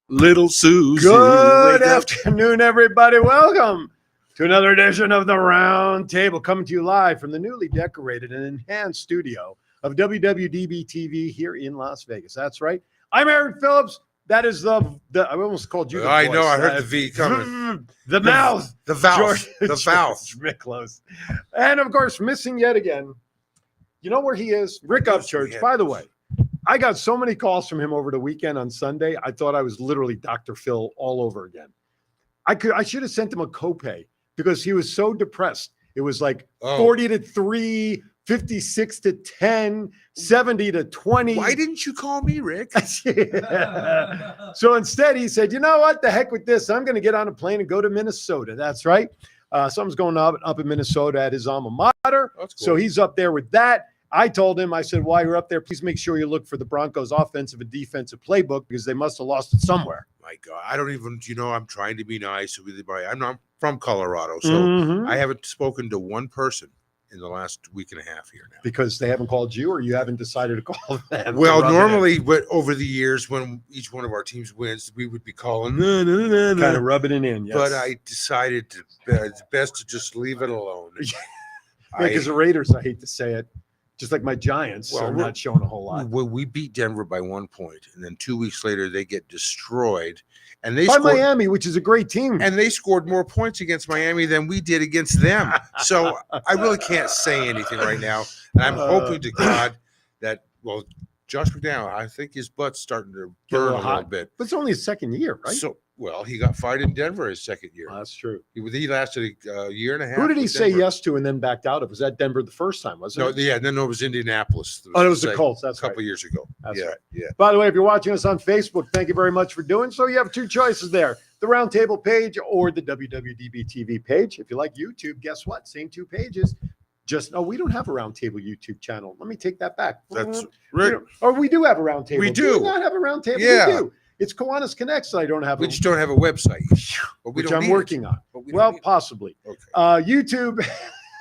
Little Susie. Good afternoon, everybody. Welcome to another edition of the Roundtable, coming to you live from the newly decorated and enhanced studio of WWDBTV here in Las Vegas. That's right. I'm Aaron Phillips. That is the I almost called you the I voice. know. I heard the V coming. The mouth. The valve. George, the valve. George Miklos. And, of course, missing yet again. You know where he is? Rick Upchurch. By the way, I got so many calls from him over the weekend on Sunday. I thought I was literally Dr. Phil all over again. I should have sent him a copay because he was so depressed. It was like 40 to 3, 56 to 10, 70 to 20. Why didn't you call me, Rick? So instead, he said, you know what? The heck with this. I'm going to get on a plane and go to Minnesota. That's right. Something's going on up in Minnesota at his alma mater. That's cool. So he's up there with that. I told him, I said, while you're up there, please make sure you look for the Broncos offensive and defensive playbook because they must have lost it somewhere. My God, I don't even, I'm trying to be nice. I'm not from Colorado, so I haven't spoken to one person in the last week and a half here now. Because they haven't called you or you haven't decided to call them? Well, normally, but over the years, when each one of our teams wins, we would be calling. Kind of rubbing it in, yes. But I decided it's best to just leave it alone. Because the Raiders, I hate to say it, just like my Giants, are not showing a whole lot. Well, we beat Denver by 1 point, and then 2 weeks later they get destroyed, and by Miami, which is a great team, and they scored more points against Miami than we did against them. So I really can't say anything right now, and I'm hoping to God that Josh McDowell, I think his butt's starting to burn a little bit. But it's only his second year, right? So, he got fired in Denver his second year. That's true. He lasted a year and a half. Who did he say yes to and then backed out of? Was that Denver the first time, wasn't it? Yeah, then it was Indianapolis. It was the Colts. That's a couple years ago. That's right. Yeah. By the way, if you're watching us on Facebook, thank you very much for doing so. You have two choices there, the Roundtable page or the WWDBTV page. If you like YouTube, guess what? Same two pages. We don't have a Roundtable YouTube channel. Let me take that back. That's right. Or we do have a Roundtable. We do. Do not have a Roundtable. Yeah. We do. It's Kiwanis Connects that I don't have. We just don't have a website, which I'm working on. Possibly. Okay. YouTube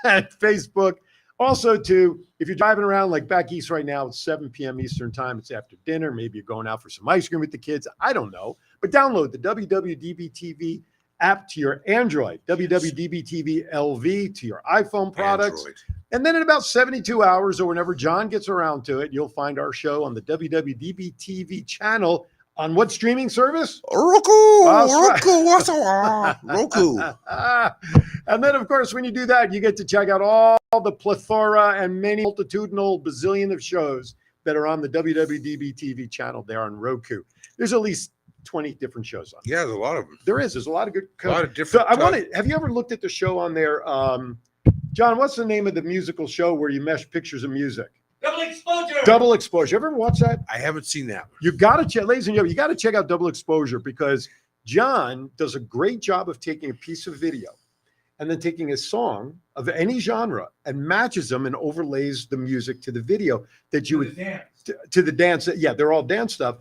and Facebook. Also, too, if you're driving around like back east right now, it's 7 p.m. Eastern time. It's after dinner. Maybe you're going out for some ice cream with the kids. I don't know. But download the WWDBTV app to your Android, WWDBTV LV to your iPhone products. Android. And then in about 72 hours or whenever John gets around to it, you'll find our show on the WWDBTV channel. On what streaming service? Roku. And then, of course, when you do that, you get to check out all the plethora and many multitudinal bazillion of shows that are on the WWDB-TV channel there on Roku. There's at least 20 different shows on. Yeah, there's a lot of them. There's a lot of good. A lot of different. Have you ever looked at the show on there? John, what's the name of the musical show where you mesh pictures of music? Double Exposure. Ever watch that? I haven't seen that one. You got to check, ladies and gentlemen, you got to check out Double Exposure because John does a great job of taking a piece of video and then taking a song of any genre and matches them and overlays the music to the video that you would to the dance. Yeah, they're all dance stuff.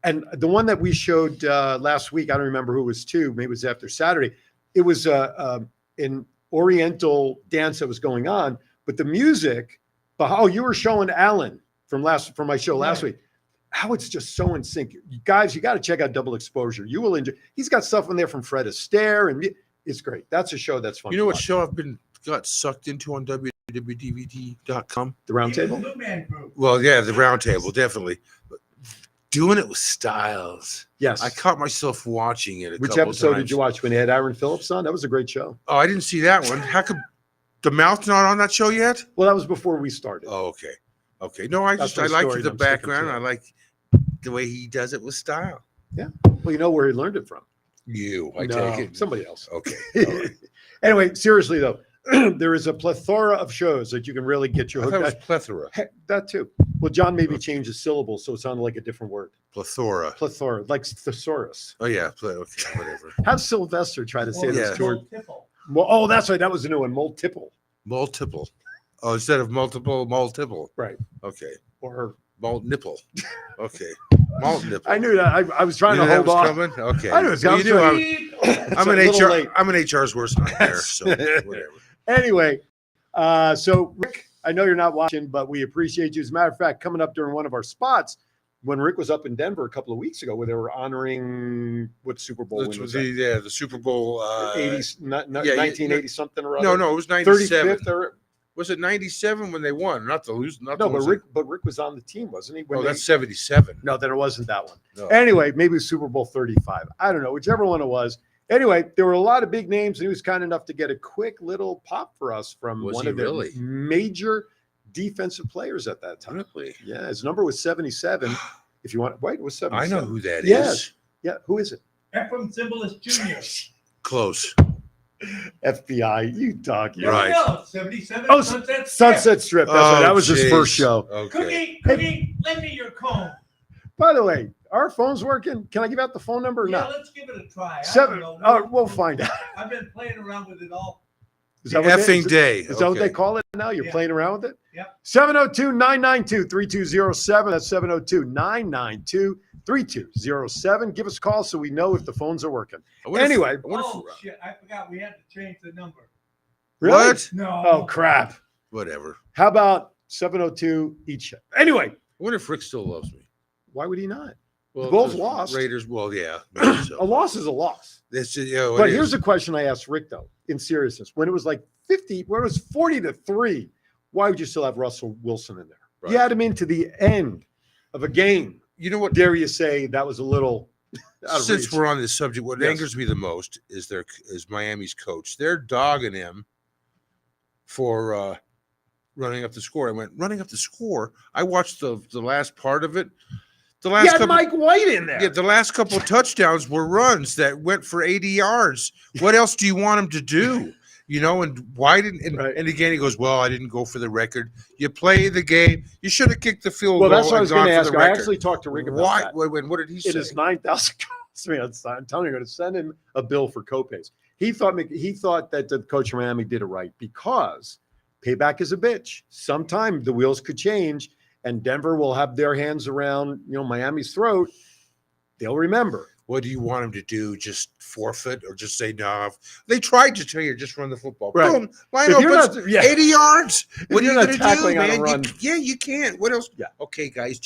And the one that we showed last week, I don't remember who it was to, maybe it was after Saturday. It was an Oriental dance that was going on, but the music. But you were showing Alan from my show last week. How it's just so in sync. You guys, you got to check out Double Exposure. You will enjoy. He's got stuff in there from Fred Astaire, and it's great. That's a show that's fun. You know what show I've got sucked into on WWDBTV.com? The Roundtable? Well, yeah, the Roundtable, definitely. But doing it with Styles. Yes. I caught myself watching it Which episode did you watch when they had Aaron Phillips on? That was a great show. Oh, I didn't see that one. How come the mouth's not on that show yet? Well, that was before we started. Oh, okay. Okay. No, I liked the background. I like the way he does it with style. Yeah. Well, you know where he learned it from. I take it. Somebody else. Okay. Right. Anyway, seriously though, there is a plethora of shows that you can really get your hook. I thought it was plethora. That too. Well, Well, John maybe changed the syllable so it sounded like a different word. Plethora. Plethora, like thesaurus. Oh yeah, okay, whatever. Have Sylvester try to say Yeah. this word. Oh, that's right. That was a new one. Multiple. Multiple. Oh, instead of multiple. Right. Okay. Or Malt nipple. Okay. Malt nipple. I knew that. I was trying You to knew that hold was off. coming? Okay. I knew it was Well, you coming. knew It's I'm a an little HR. late. I'm an HR's worst nightmare. So whatever. Anyway, so Rick, I know you're not watching, but we appreciate you. As a matter of fact, coming up during one of our spots when Rick was up in Denver a couple of weeks ago, where they were honoring what Super Bowl win was that? The Super Bowl 80s, 1980 something or other. No, it was 97. 35th or Was it 97 when they won? Not to lose. Not no, to but lose Rick was on the team, wasn't he? Oh, that's 77. No, then it wasn't that one. No. Anyway, maybe it was Super Bowl 35. I don't know, whichever one it was. Anyway, there were a lot of big names, and he was kind enough to get a quick little pop for us from Was one he of the really? major defensive players at that time. Really? Yeah, his number was 77. If you want, wait, it was 77. I know who that is. Yes. Yeah, who is it? Ephraim Zimbalist Jr. Close. FBI. You talk. There Right. we go. 77 Oh, Sunset Strip. Sunset Strip. That's right. That was his jeez. first show. Okay. Cookie, lend me your comb. By the way, our phone's working. Can I give out the phone number or Yeah, not? let's give it a try. I Seven. don't know. Oh, we'll find out. I've been playing around with it all. Is that what Effing day. Is that what they Okay. call it now? You're Yeah. playing around with it? Yep. 702-992-3207. That's 702-992-3207. Give us a call so we know if the phones are working. I wonder if- Anyway. I wonder if- Oh, shit. I forgot we had to change the number. Really? What? No. Oh, crap. Whatever. How about 702 each? Anyway, I wonder if Rick still loves me. why would he not? Well, Bulls 'cause lost. Raiders. Well, yeah. Maybe so. A loss is a loss. It's just, you know, But it here's is. a question I asked Rick, though, in seriousness. When it was like 50, when it was 40-3, why would you still have Russell Wilson in there? Right. You had him into the end of a game. You know what? Dare you say that was a little out of Since reach. we're on this subject, what Yes. angers me the most is Miami's coach. They're dogging him for running up the score. I went, running up the score. I watched the last part of it. The last You had couple, Mike White in there. yeah, the last couple touchdowns were runs that went for 80 yards. What else do you want him to do? You know, and why didn't Right. and again he goes, well, I didn't go for the record. You play the game. You should have kicked the field Well, goal. that's what I was and going to gone ask. for the I record. actually talked to Rick about Why? that. What did he say? It is 9,000 costs. I'm telling you, I'm going to send him a bill for copays. He thought that the coach of Miami did it right because payback is a bitch. Sometime the wheels could change, and Denver will have their hands around Miami's throat. They'll remember. What do you want him to do? Just forfeit or just say no? They tried to tell you just run the football. Right. Boom, line If up, you're but not- yeah. 80 yards. What are you're you not going to do, tackling on a man? run. You can't. What else? Yeah. Okay, guys,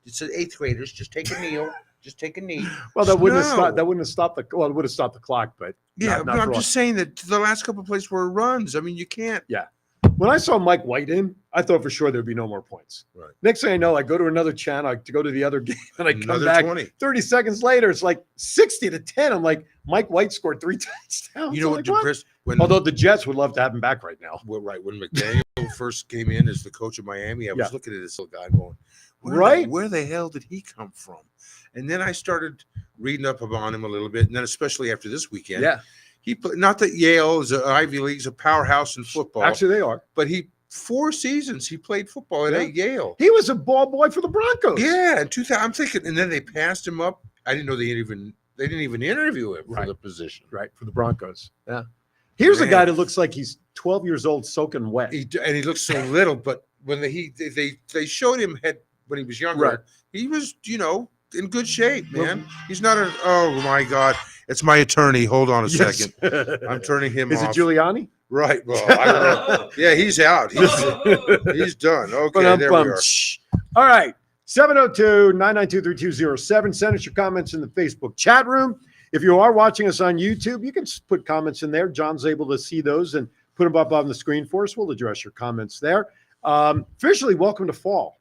it's the eighth graders. Just take a kneel. Just take a knee. Well, that wouldn't have No. stopped. That wouldn't have stopped the. Well, it would have stopped the clock, but Yeah, not but I'm for just saying that the last couple of plays were runs. I mean, you can't. When I saw Mike White in, I thought for sure there'd be no more points. Right. Next thing I know, I go to another channel, to go to the other game, and I come Another back 20. 30 seconds later. It's like 60-10. I'm like, Mike White scored 3 touchdowns. You know I'm what, like, Chris? When Although the Jets would love to have him back right now. well, right when McDaniel first came in as the coach of Miami, I was Yeah. looking at this little guy going, Right. Where the hell did he come from? And then I started reading up about him a little bit, and then especially after this weekend, he played. Not that Yale is an Ivy League's a powerhouse in football, Actually, they are. but 4 seasons he played football at Yale. He was a ball boy for the Broncos. Yeah, in 2000. I'm thinking, and then they passed him up. I didn't know they didn't even interview him for Right. the position. Right, for the Broncos. Yeah. Here's a Man. guy that looks like he's 12 years old, soaking wet. He looks so little, but when they showed him when he was younger, Right. he was in good shape, man. He's not a. Oh my God, it's my attorney. Hold on a second. I'm turning him Is off. it Giuliani? Right. Well, I don't know. Yeah, he's out. He's done. Okay, there we are. All right. 702-992-3207. Send us your comments in the Facebook chat room. If you are watching us on YouTube, you can put comments in there. John's able to see those and put them up on the screen for us. We'll address your comments there. Officially, welcome to fall.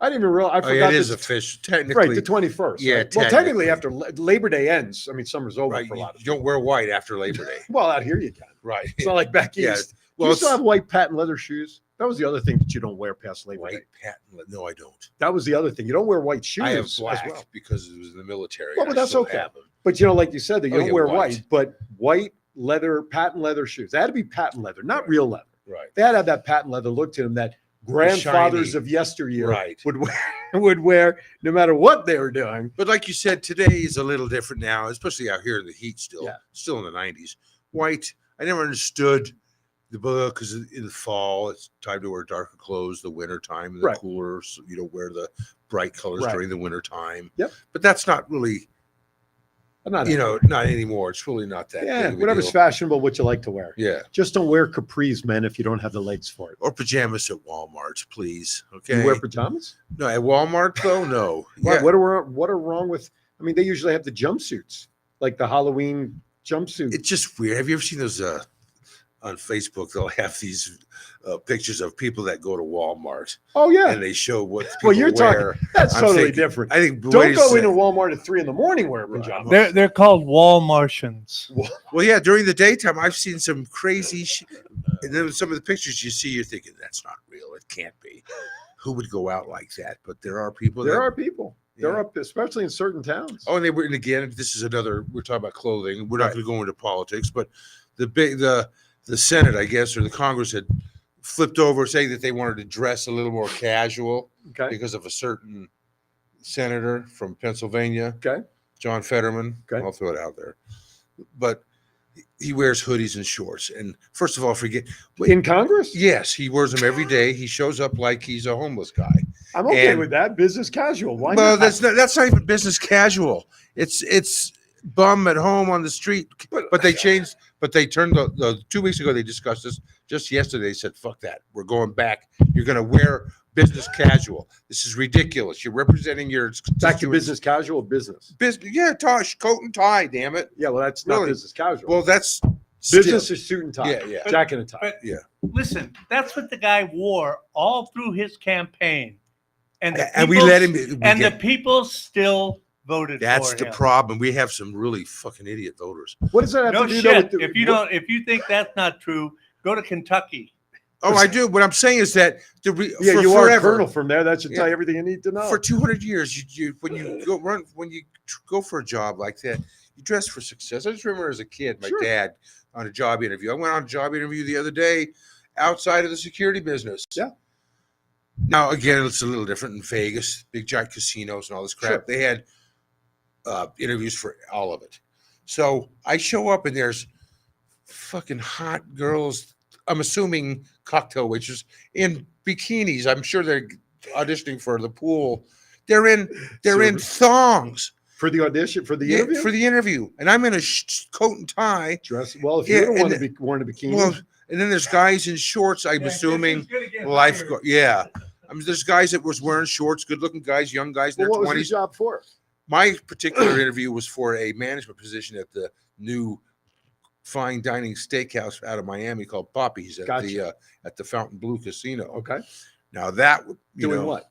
I didn't even realize. I forgot it is this- official. Technically, Right, the 21st. Yeah, right? Well, technically, technically. after Labor Day ends, I mean, summer's over right. for a lot of You don't wear white after Labor Day. Well, out here you can. Right. It's not like back Yeah. east. Well, You still it's have white patent leather shoes. That was the other thing that you don't wear past Labor Day. white patent. No, I don't. That was the other thing. You don't wear white shoes I have as black well. because it was in the military. Well, but and I that's still okay. have them. But like you said, that you Oh, don't yeah, wear white. white, but white leather, patent leather shoes. They had to be patent leather, not Right. real leather. Right. They had to have that patent leather look to them that grandfathers shiny. of yesteryear Right. would wear no matter what they were doing. But like you said, today is a little different now, especially out here in the heat still. Yeah. Still in the 90s. White, I never understood the book because in the fall, it's time to wear darker clothes, the winter time, the Right. cooler, so you don't wear the bright colors Right. during the winter time. Yep. But that's not really, Not not anymore. It's really not that yeah, big of a whatever's deal. fashionable, what you like to wear. Yeah. Just don't wear capris, men, if you don't have the legs for it. Or pajamas at Walmart, please. Okay. You wear pajamas? No, at Walmart though, no. Why, Yeah. what are wrong with? I mean, they usually have the jumpsuits, like the Halloween jumpsuit. It's just weird. Have you ever seen those on Facebook? They'll have these pictures of people that go to Walmart Oh yeah. and they show what people Well, you're wear. That's I'm totally thinking- different. I think the way Don't to go say- into Walmart at 3 a.m. wearing Right. pajamas. They're called wall Martians. Well, yeah, during the daytime, I've seen some crazy and then some of the pictures you see, you're thinking, that's not real. It can't be. Who would go out like that? But there are people There that are people. They're Yeah. up, especially in certain towns. Oh, and they were, and again, this is another, we're talking about clothing. We're not Right. going to go into politics, but the Senate, I guess, or the Congress had flipped over saying that they wanted to dress a little more casual Okay. because of a certain senator from Pennsylvania, Okay. John Fetterman. Okay. I'll throw it out there. But he wears hoodies and shorts. And first of all, In Congress? yes, he wears them every day. He shows up like he's a homeless guy. I'm okay And- with that. Business casual. Why Well, not? that's not even business casual. It's bum at home on the street. But they changed. But they turned the 2 weeks ago. They discussed this. Just yesterday, they said, "Fuck that. We're going back. You're going to wear business casual. This is ridiculous. You're representing your Back to constituents." business casual business. Business, yeah, Tosh, coat and tie. Damn it. Yeah, well, that's not Really? business casual. Well, that's business still- is suit and tie. Yeah, yeah. Jacket and tie. But listen, that's what the guy wore all through his campaign, and the And we people- let him. and the people still voted That's for the him. problem. We have some really fucking idiot voters. What does that have No to do though, shit. with the, If you think that's not true, go to Kentucky. Oh, I do. What I'm saying is that Yeah, for you are a forever, colonel from there. That should tell Yeah. you everything you need to know. for 200 years, when you go for a job like that, you dress for success. I just remember as a kid, my Sure. dad on a job interview. I went on a job interview the other day outside of the security business. Yeah. Now again, it's a little different in Vegas, big giant casinos and all this crap. Sure. They had interviews for all of it. So I show up and there's fucking hot girls. I'm assuming cocktail waitresses in bikinis. I'm sure they're auditioning for the pool. They're in Service. thongs. For the audition, for the Yeah, interview? for the interview, and I'm in a coat and tie. Dress. Well, if Yeah, you're the one and to be worn a bikini, Well, and then there's guys in shorts. I'm Yeah, guess assuming who's gonna get lifeguard. hired? Yeah, I mean, there's guys that was wearing shorts, good-looking guys, young guys in well, their what was the 20s. job for? My particular interview was for a management position at the new fine dining steakhouse out of Miami called Poppy's at Gotcha. the Fountain Blue Casino. Okay. Now that Doing what?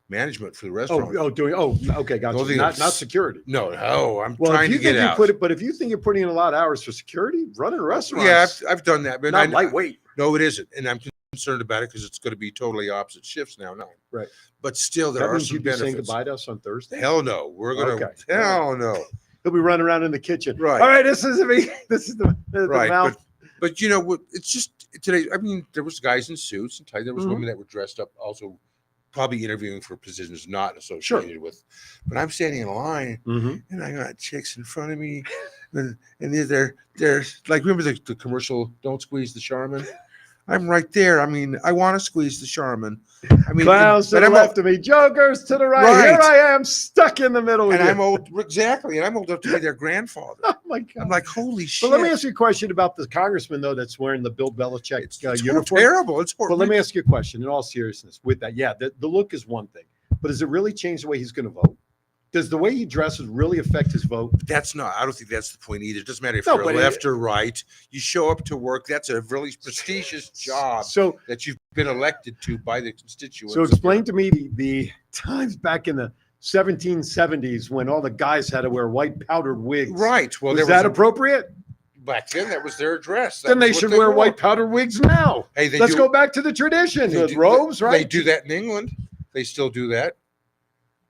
management for the Oh, restaurant. okay, gotcha. Only Not the- security. No, I'm Well, trying if you to get think you out. put it, but if you think you're putting in a lot of hours for security, running a restaurant, Yeah, I've done that, but not lightweight. No, it isn't, and I'm concerned about it because it's going to be totally opposite shifts now. Right. But still, there That are means some you'd be saying benefits. goodbye to us on Thursday. Hell no, we're gonna. Okay. Hell no. He'll be running around in the kitchen. Right. All right. This is the Right, mouth. But you know what? It's just today. I mean, there was guys in suits and ties. There was Mhm. women that were dressed up, also probably interviewing for positions not associated with. But I'm standing in a line, Mhm. and I got chicks in front of me, and they're like, remember the commercial? Don't squeeze the Charmin. I'm right there. I mean, I want to squeeze the Charmin. I mean, Clowns to but the I'm left of me, jokers to the right. Here Right. I am, stuck in the middle. and with I'm you. old exactly, and I'm old enough to be their grandfather. Oh my god! I'm like, holy shit! But let me ask you a question about the congressman though that's wearing the Bill Belichick it's uniform. terrible. It's But horrible. let me ask you a question. In all seriousness, with that, yeah, the look is one thing, but does it really change the way he's going to vote? Does the way he dresses really affect his vote? That's not. I don't think that's the point either. It doesn't matter if No, you're but left or right. You show up to work. That's a really prestigious job So, that you've been elected to by the constituents. so explain to me the times back in the 1770s when all the guys had to wear white powdered wigs. Right. Well, Was there that was appropriate? back then. That was their dress. That Then was they what should wear wore. white powdered wigs now. Hey, they Let's do, go back to the tradition. they The do- robes, right? They do that in England. They still do that.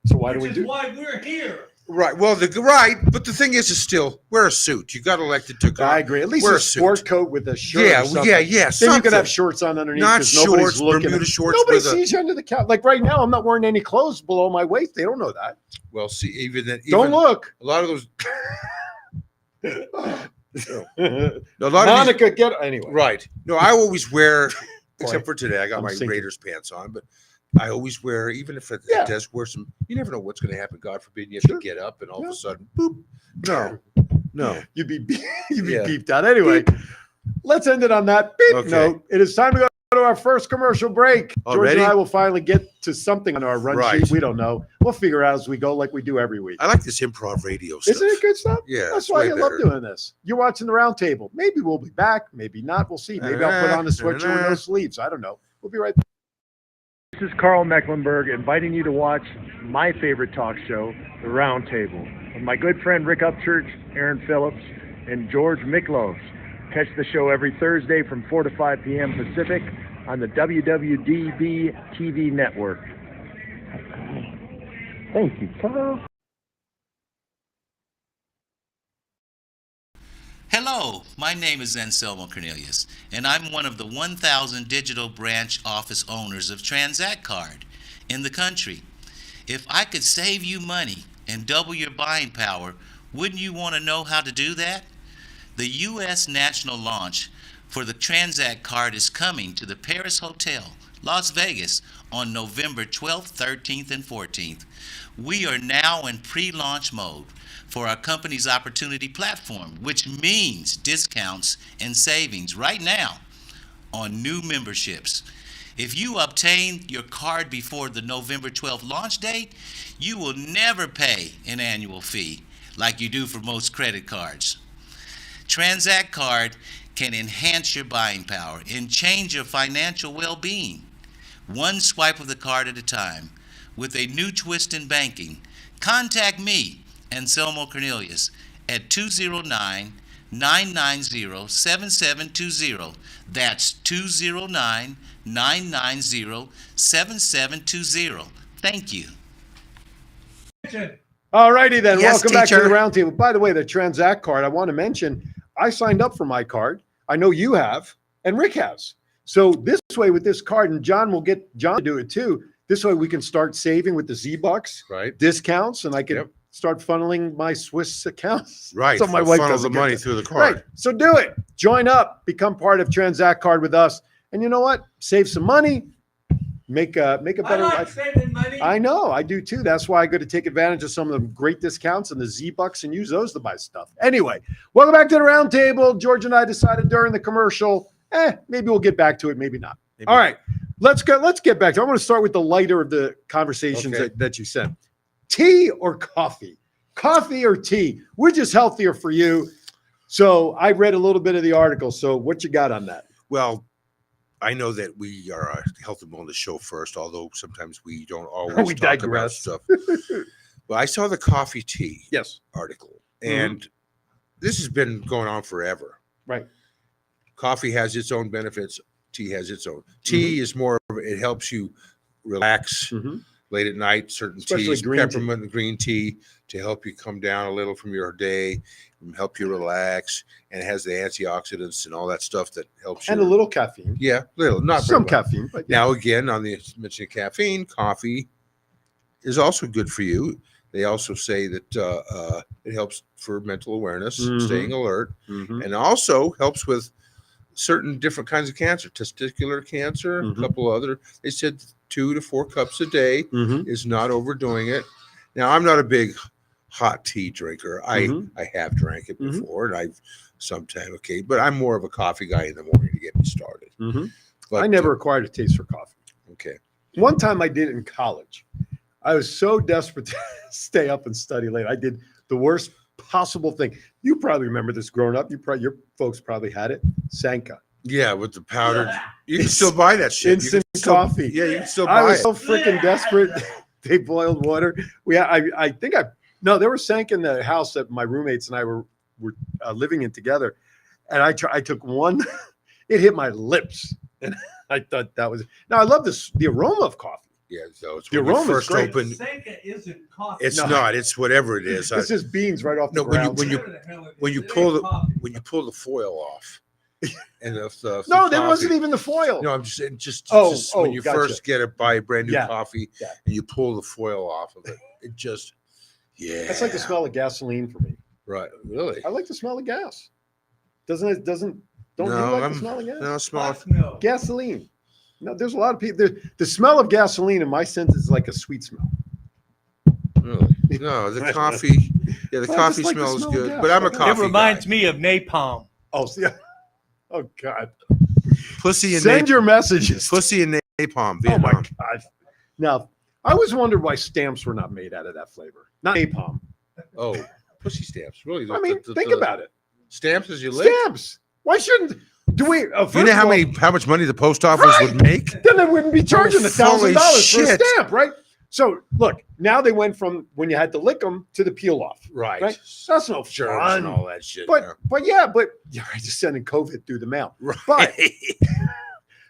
So why do Which we is do? why we're here. Right. Well, but the thing is still wear a suit. You got elected to go. I agree. At least Wear a a suit. sport coat with a shirt. Yeah, or something. yeah. Then you Something. can have shorts on underneath. Not 'cause nobody's shorts, looking. Bermuda shorts. Nobody with sees you under the couch. Like right now, I'm not wearing any clothes below my waist. They don't know that. Well, see, even that. Don't look. A lot of those. A A lot of these, Monica, get anyway. right. No, I always wear, except for today, I got I'm my sinking. Raiders pants on, but I always wear, even if at Yeah. the desk, wear some. You never know what's going to happen. God forbid you have Sure. to get up and all Yeah. of a sudden, boop. No. You'd be Yeah. beeped out anyway. Let's end it on that beep Okay. note. It is time to go to our first commercial break. George Already? and I will finally get to something on our run Right. sheet. We don't know. We'll figure out as we go, like we do every week. I like this improv radio stuff. Isn't it good stuff? Yeah, That's it's why way you love better. doing this. You're watching the Roundtable. Maybe we'll be back. Maybe not. We'll see. Maybe I'll put on a sweatshirt with no sleeves. I don't know. We'll be right back. This is Carl Mecklenburg inviting you to watch my favorite talk show, The Roundtable, with my good friend Rick Upchurch, Aaron Phillips, and George Miklos. Catch the show every Thursday from 4 to 5 p.m. Pacific on the WWDBTV network. Thank you, Carl. Hello, my name is Anselmo Cornelius, and I'm one of the 1,000 digital branch office owners of Transact Card in the country. If I could save you money and double your buying power, wouldn't you want to know how to do that? The U.S. national launch for the Transact Card is coming to the Paris Hotel, Las Vegas, on November 12th, 13th, and 14th. We are now in pre-launch mode for our company's opportunity platform, which means discounts and savings right now on new memberships. If you obtain your card before the November 12th launch date, you will never pay an annual fee like you do for most credit cards. Transact Card can enhance your buying power and change your financial well-being. One swipe of the card at a time. With a new twist in banking, contact me, Anselmo Cornelius, at 209-990-7720. That's 209-990-7720. Thank you. All righty then. Yes, Welcome back to the teacher. Roundtable. By the way, the Transact card, I want to mention, I signed up for my card. I know you have, and Rick has. So this way with this card, and John will get John to do it too. This way we can start saving with the Z-Bucks Right. discounts, and I can Yep. start funneling my Swiss accounts. Right. So my wife funnel doesn't the get money that. through the card. Right. So do it. Join up. Become part of Transact Card with us. And you know what? Save some money. Make a I better like life. saving money. I know. I do too. That's why I go to take advantage of some of the great discounts and the Z-Bucks and use those to buy stuff. Anyway, welcome back to the Roundtable. George and I decided during the commercial, maybe we'll get back to it. Maybe not. Maybe. All right. Let's get back to it. I'm going to start with the lighter of the conversations Okay. that you sent. Tea or coffee? Coffee or tea? Which is healthier for you? So I read a little bit of the article. So what you got on that? Well, I know that we are a health and wellness show first, although sometimes we don't always We talk about digress. stuff. But I saw the coffee tea Yes. article, and this has been going on forever. Right. Coffee has its own benefits. Tea has its own. Tea is more of it helps you relax late at night. Certain Especially teas, green tea. peppermint and green tea, to help you come down a little from your day, and help you relax. And it has the antioxidants and all that stuff that helps you. And a little caffeine. Yeah, little, not very Some much. caffeine. But Now, again, on the mention of caffeine, coffee is also good for you. They also say that it helps for mental awareness, staying alert, and also helps with certain different kinds of cancer, testicular cancer, a couple other. They said 2 to 4 cups a day is not overdoing it. Now, I'm not a big hot tea drinker. I have drank it before, and I've sometimes but I'm more of a coffee guy in the morning to get me started. But I never acquired a taste for coffee. Okay. One time I did it in college. I was so desperate to stay up and study late. I did the worst possible thing. You probably remember this growing up. Your folks probably had it. Sanka. Yeah, with the powdered. You can still buy that shit. You can Instant still- coffee. Yeah, you can still I buy was it. so freaking desperate. They boiled water. There was Sanka in the house that my roommates and I were living in together. And I took one, it hit my lips. And I thought that was, now I love the aroma of coffee. Yeah, so it's The when you aroma's first great. open. Seika isn't coffee. It's No. not. It's whatever it is. It's just beans right off the No, when you- ground. when you- Whatever the hell it when is, you it pull ain't the coffee. when you pull the foil off, and the No, there coffee- wasn't even the foil. No, I'm just saying, just Oh, when oh, you gotcha. first get it, buy brand new Yeah, coffee, yeah. and you pull the foil off of it. It just, yeah. That's like the smell of gasoline for me. Right? Really? I like the smell of gas. Don't you No, like I'm- the smell of gas? No, small. Fuck no. Gasoline. No, there's a lot of people. The smell of gasoline, in my sense, is like a sweet smell. Really? No, the coffee. Yeah, the I coffee just like the smells smell of good, gas. but I'm a It coffee It reminds guy. me of napalm. Oh, yeah. Oh God. Pussy and Send napalm. your messages. Pussy and napalm. Oh my Vietnam. God. Now, I always wondered why stamps were not made out of that flavor. Not napalm. Oh, pussy stamps. Really? I mean, think about it. Stamps as you live. Stamps. Why shouldn't? Do we? Do you know how much money the post office Right. would make? Then they wouldn't be charging Holy $1,000 for a shit. stamp, right? So look, now they went from when you had to lick them to the peel off. Right. Right. That's no Germs and fun. all that shit. But yeah, you're just sending COVID through the mail. Right.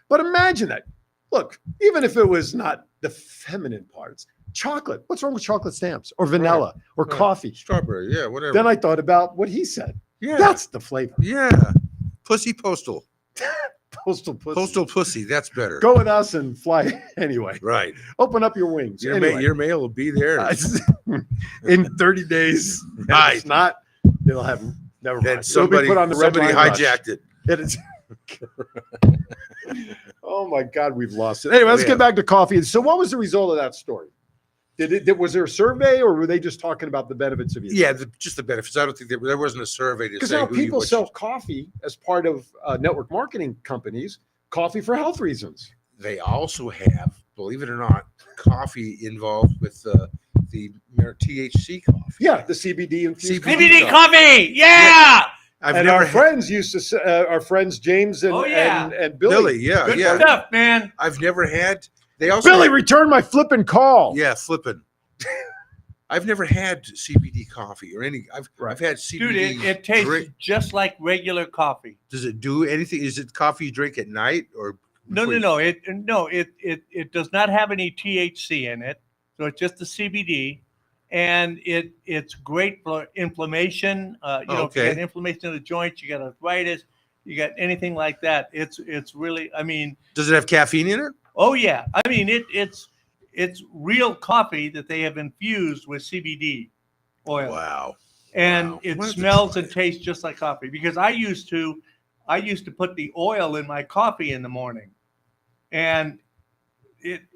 But imagine that. Look, even if it was not the feminine parts, chocolate. What's wrong with chocolate stamps or vanilla or Right. coffee? Strawberry. Yeah, whatever. Then I thought about what he said. yeah. That's the flavor. Yeah. Pussy postal. Postal pussy. Postal pussy. That's better. Go with us and fly anyway. Right. Open up your wings. Your, Anyway. your mail will be there. In 30 days. And if Right. it's not, they'll have never Then mind. It'll be somebody, put on the red somebody line rush. hijacked it. It is. Oh my God, we've lost it. Anyway, let's Yeah. get back to coffee. So, what was the result of that story? Was there a survey, or were they just talking about the benefits of it? Yeah, just the benefits. I don't think there wasn't a survey to Because say now who you people which- sell coffee as part of network marketing companies, coffee for health reasons. They also have, believe it or not, coffee involved with the THC coffee. Yeah, the CBD infused. CBD. coffee. CBD coffee. Yeah. I've And never our had friends used to say, our friends James and, Oh, yeah. and Billy. Billy. Yeah, Good yeah. stuff, man. I've never had. They also Billy, return my flipping call. yeah, flipping. I've never had CBD coffee or any. I've had CBD. Dude, it tastes drink. just like regular coffee. Does it do anything? Is it coffee you drink at night or? No. It does not have any THC in it, so it's just the CBD, and it's great for inflammation. If you Okay. got inflammation of the joints, you got arthritis, you got anything like that. It's really, I mean, Does it have caffeine in it? oh yeah, I mean it's real coffee that they have infused with CBD oil, Wow. and Wow. it What is the smells and point? tastes just like coffee. Because I used to put the oil in my coffee in the morning, and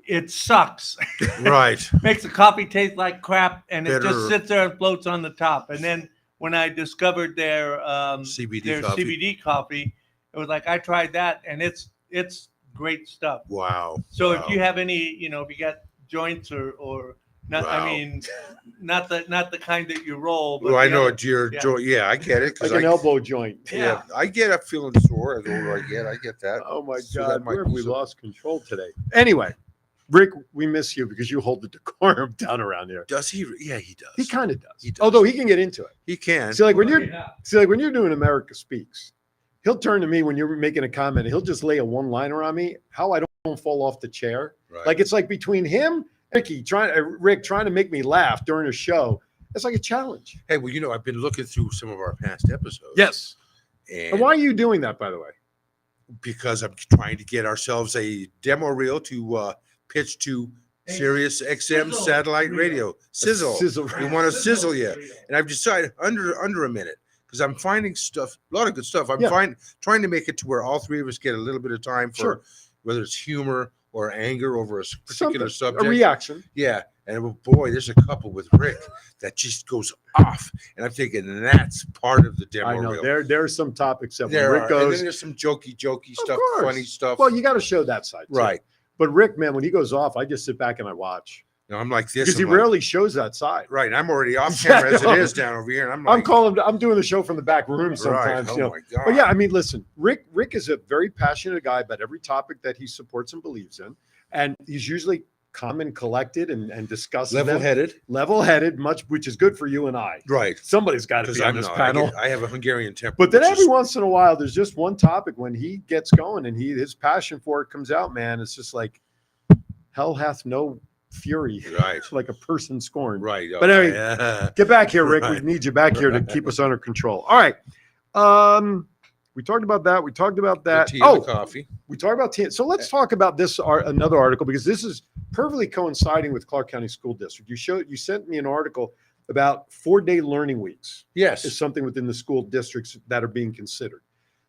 it sucks. Right. Makes the coffee taste like crap, and it Bitter. just sits there and floats on the top. And then when I discovered their CBD coffee. CBD coffee, it was like I tried that, and it's great stuff. Wow. So Wow. if you have any, if you got joints or not, Wow. I mean, not the kind that you roll. But Well, I the know other- it's your yeah. joint. Yeah, I get it. 'cause Like an I, elbow joint. Yeah, I get up feeling sore the older I get. I get that. Oh my So that God, might where have be we some- lost control today? Anyway, Rick, we miss you because you hold the decorum down around here. Does he? Yeah, he does. He kind of does. He does. Although he can get into it. He can. See, like when you're Yeah. when you're doing America Speaks, he'll turn to me when you're making a comment and he'll just lay a one-liner on me, how I don't fall off the chair. Right. Like it's like between him, Rick trying to make me laugh during a show. It's like a challenge. Hey, well, I've been looking through some of our past episodes. Yes. And And why are you doing that, by the way? because I'm trying to get ourselves a demo reel to pitch to Hey, Sirius XM sizzle satellite reel. radio. Sizzle. Sizzle. We want to sizzle you. And I've decided under a minute because I'm finding stuff, a lot of good stuff. I'm Yeah. trying to make it to where all three of us get a little bit of time for Sure. whether it's humor or anger over a particular Something, subject. a reaction. Yeah. And boy, there's a couple with Rick that just goes off. And I'm thinking that's part of the demo I know reel. there are some topics that when There Rick are. And then goes. there's some jokey Of stuff, course. funny stuff. Well, you got to show that side, too. right. But Rick, man, when he goes off, I just sit back and I watch I'm like this. because he I'm like, rarely shows that side. right. And I'm already off camera as Yeah, it no. is down over here. And I'm like, I'm doing the show from the back room right. sometimes. Oh You know. my God. But yeah, I mean, listen, Rick is a very passionate guy about every topic that he supports and believes in, and he's usually calm and collected and discusses them. level-headed. Level-headed, much which is good for you and I. Right. Somebody's got to Because be on I'm this not. panel. I have a Hungarian temper. But then which every is- once in a while, there's just one topic when he gets going and his passion for it comes out, man. It's just like, hell hath no fury Right. like a person scorned. Right. But anyway, yeah. get back here, Rick. We Right. need you back here to keep us under control. All right. We talked about that. We talked about The that. tea and the Oh, coffee. we talked about tea. So let's talk about this another article, because this is perfectly coinciding with Clark County School District. You sent me an article about 4-day learning weeks Yes. is something within the school districts that are being considered.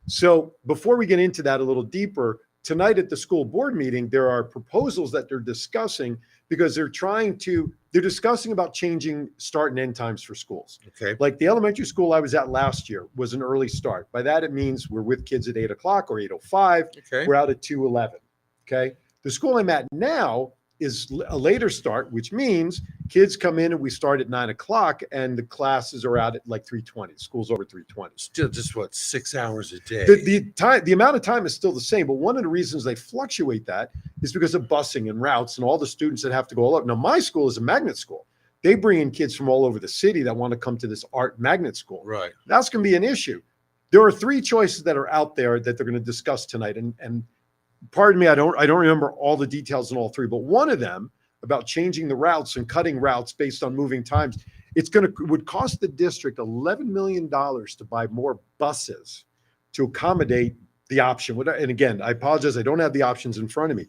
So before we get into that a little deeper, tonight at the school board meeting, there are proposals that they're discussing, because they're discussing about changing start and end times for schools. Okay. Like the elementary school I was at last year was an early start. By that, it means we're with kids at 8 o'clock or 8:05. Okay. We're out at 2:11. Okay. The school I'm at now is a later start, which means kids come in and we start at 9 o'clock and the classes are out at like 3:20. School's over 3:20. Still just what, 6 hours a day? The amount of time is still the same, but one of the reasons they fluctuate that is because of busing and routes and all the students that have to go all up. Now, my school is a magnet school. They bring in kids from all over the city that want to come to this art magnet school. Right. That's going to be an issue. There are 3 choices that are out there that they're going to discuss tonight. And pardon me, I don't remember all the details in all 3, but one of them about changing the routes and cutting routes based on moving times, would cost the district $11 million to buy more buses to accommodate the option. And again, I apologize, I don't have the options in front of me.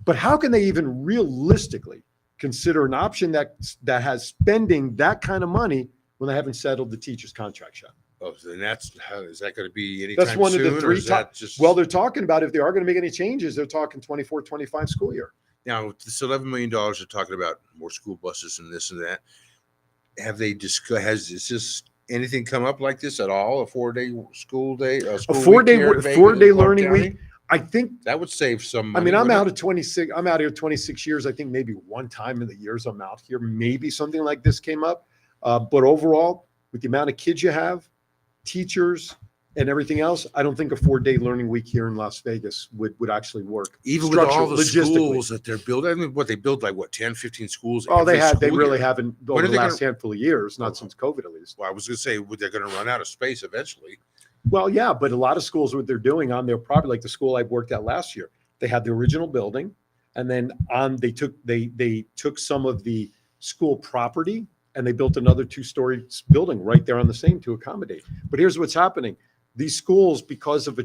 But how can they even realistically consider an option that has spending that kind of money when they haven't settled the teachers' contract yet? Oh, so then is that going to be anytime That's one soon? of the 3 that just Well, they're talking about, if they are going to make any changes, they're talking 24-25 school year. now this $11 million they're talking about more school buses and this and that. Have they discussed? Is this anything come up like this at all? A 4-day school day, A school 4-day week here in Vegas, 4-day Clark learning County? week. I think, That would save some I money. mean, I'm wouldn't out it? at 26. I'm out here 26 years. I think maybe one time in the years I'm out here, maybe something like this came up. But overall, with the amount of kids you have, teachers, and everything else, I don't think a 4-day learning week here in Las Vegas would actually work. Even with all the logistically. schools that they're building. I mean, they build like what, 10, 15 schools? Oh, they every school really year. haven't When over are the they last handful of years, not Oh. since COVID at least. Well, I was going to say, they're going to run out of space eventually. Well, yeah, but a lot of schools, what they're doing on their property, like the school I worked at last year, they had the original building, and then they took some of the school property and they built another 2-story building right there on the same to accommodate. But here's what's happening. These schools, because of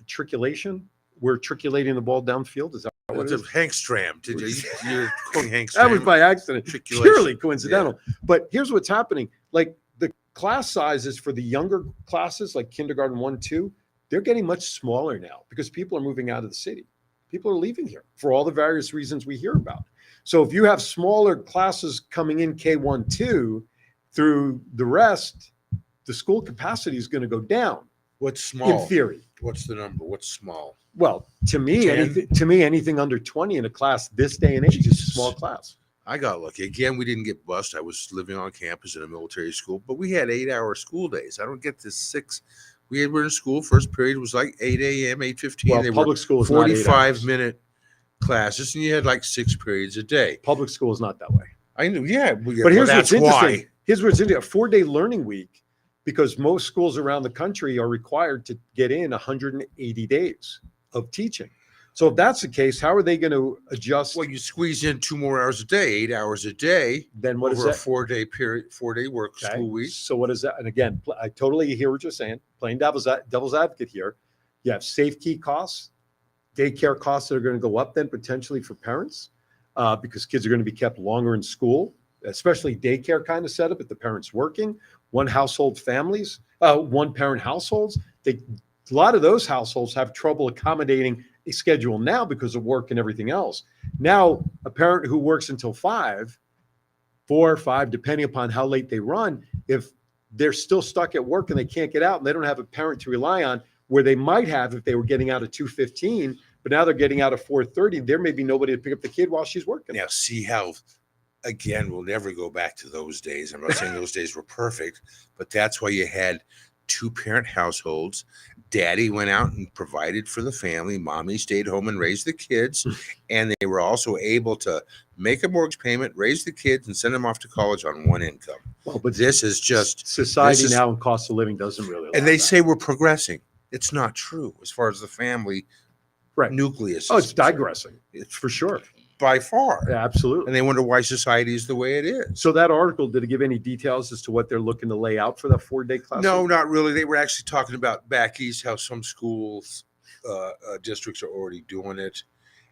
triculation, we're triculating the ball downfield. Is that what it It's is? a Hankstram. You're quoting Hankstram. That was by accident, Triculation. purely coincidental. But here's what's happening. Like the class sizes for the younger classes, like kindergarten 1, 2, they're getting much smaller now because people are moving out of the city. People are leaving here for all the various reasons we hear about. So if you have smaller classes coming in K1, 2 through the rest, the school capacity is going to go down. What's small? In theory. What's the number? What's small? Well, to me, 10? anything under 20 in a class this day and age is a small class. I got lucky. Again, we didn't get bused. I was living on campus in a military school, but we had 8-hour school days. I don't get this 6. We were in school. First period was like 8 a.m., 8:15. Well, They were public school is not 8 hours. 45-minute classes, and you had like 6 periods a day. Public school is not that way. I knew, yeah. But here's that's what's interesting. why. Here's what's interesting. A 4-day learning week, because most schools around the country are required to get in 180 days of teaching. So if that's the case, how are they going to adjust? Well, you squeeze in 2 more hours a day, 8 hours a day. Then what is over a that? 4-day period, 4-day work Okay. school week. So what is that? And again, I totally hear what you're saying. Playing devil's advocate here. You have safe key costs, daycare costs that are going to go up then potentially for parents because kids are going to be kept longer in school, especially daycare kind of setup if the parent's working. One parent households. A lot of those households have trouble accommodating a schedule now because of work and everything else. Now, a parent who works until 4 or 5, depending upon how late they run, if they're still stuck at work and they can't get out and they don't have a parent to rely on, where they might have if they were getting out at 2:15, but now they're getting out at 4:30, there may be nobody to pick up the kid while she's working. Now, see how, again, we'll never go back to those days. I'm not saying those days were perfect, but that's why you had 2-parent households. Daddy went out and provided for the family. Mommy stayed home and raised the kids. And they were also able to make a mortgage payment, raise the kids, and send them off to college on one income. Well, but This is just, society this is- now and cost of living doesn't really allow and they that. say we're progressing. It's not true as far as the family Right. nucleus. Oh, is it's concerned. digressing. It's for sure. by far. Yeah, absolutely. And they wonder why society is the way it is. So that article, did it give any details as to what they're looking to lay out for that 4-day class? No, not really. They were actually talking about back east, how some schools, districts are already doing it,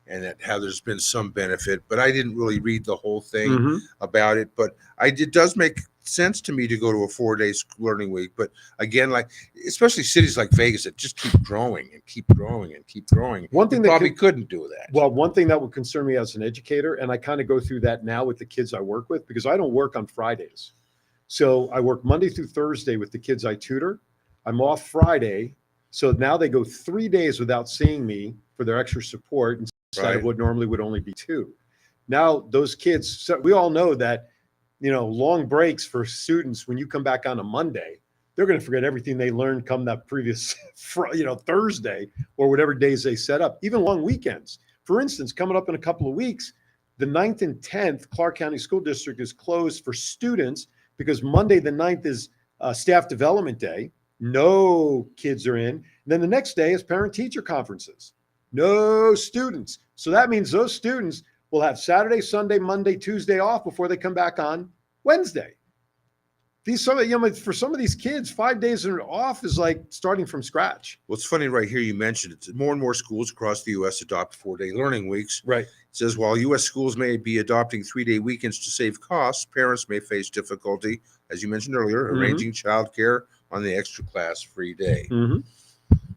and that how there's been some benefit. But I didn't really read the whole thing Mhm. about it. But it does make sense to me to go to a 4-day learning week. But again, like especially cities like Vegas that just keep growing and keep growing and keep growing. One thing you that probably couldn't do that. Well, one thing that would concern me as an educator, and I kind of go through that now with the kids I work with, because I don't work on Fridays. So I work Monday through Thursday with the kids I tutor. I'm off Friday. So now they go 3 days without seeing me for their extra support instead Right. of what normally would only be 2. Now those kids, so we all know that, long breaks for students, when you come back on a Monday, they're going to forget everything they learned come that previous, Thursday or whatever days they set up, even long weekends. For instance, coming up in a couple of weeks, the 9th and 10th Clark County School District is closed for students because Monday the 9th is staff development day. No kids are in. And then the next day is parent-teacher conferences. No students. So that means those students will have Saturday, Sunday, Monday, Tuesday off before they come back on Wednesday. For some of these kids, 5 days off is like starting from scratch. What's funny right here, you mentioned it. More and more schools across the U.S. adopt 4-day learning weeks. Right. It says while U.S. schools may be adopting 3-day weekends to save costs, parents may face difficulty, as you mentioned earlier, Mhm. arranging childcare on the extra class-free day. Mm-hmm.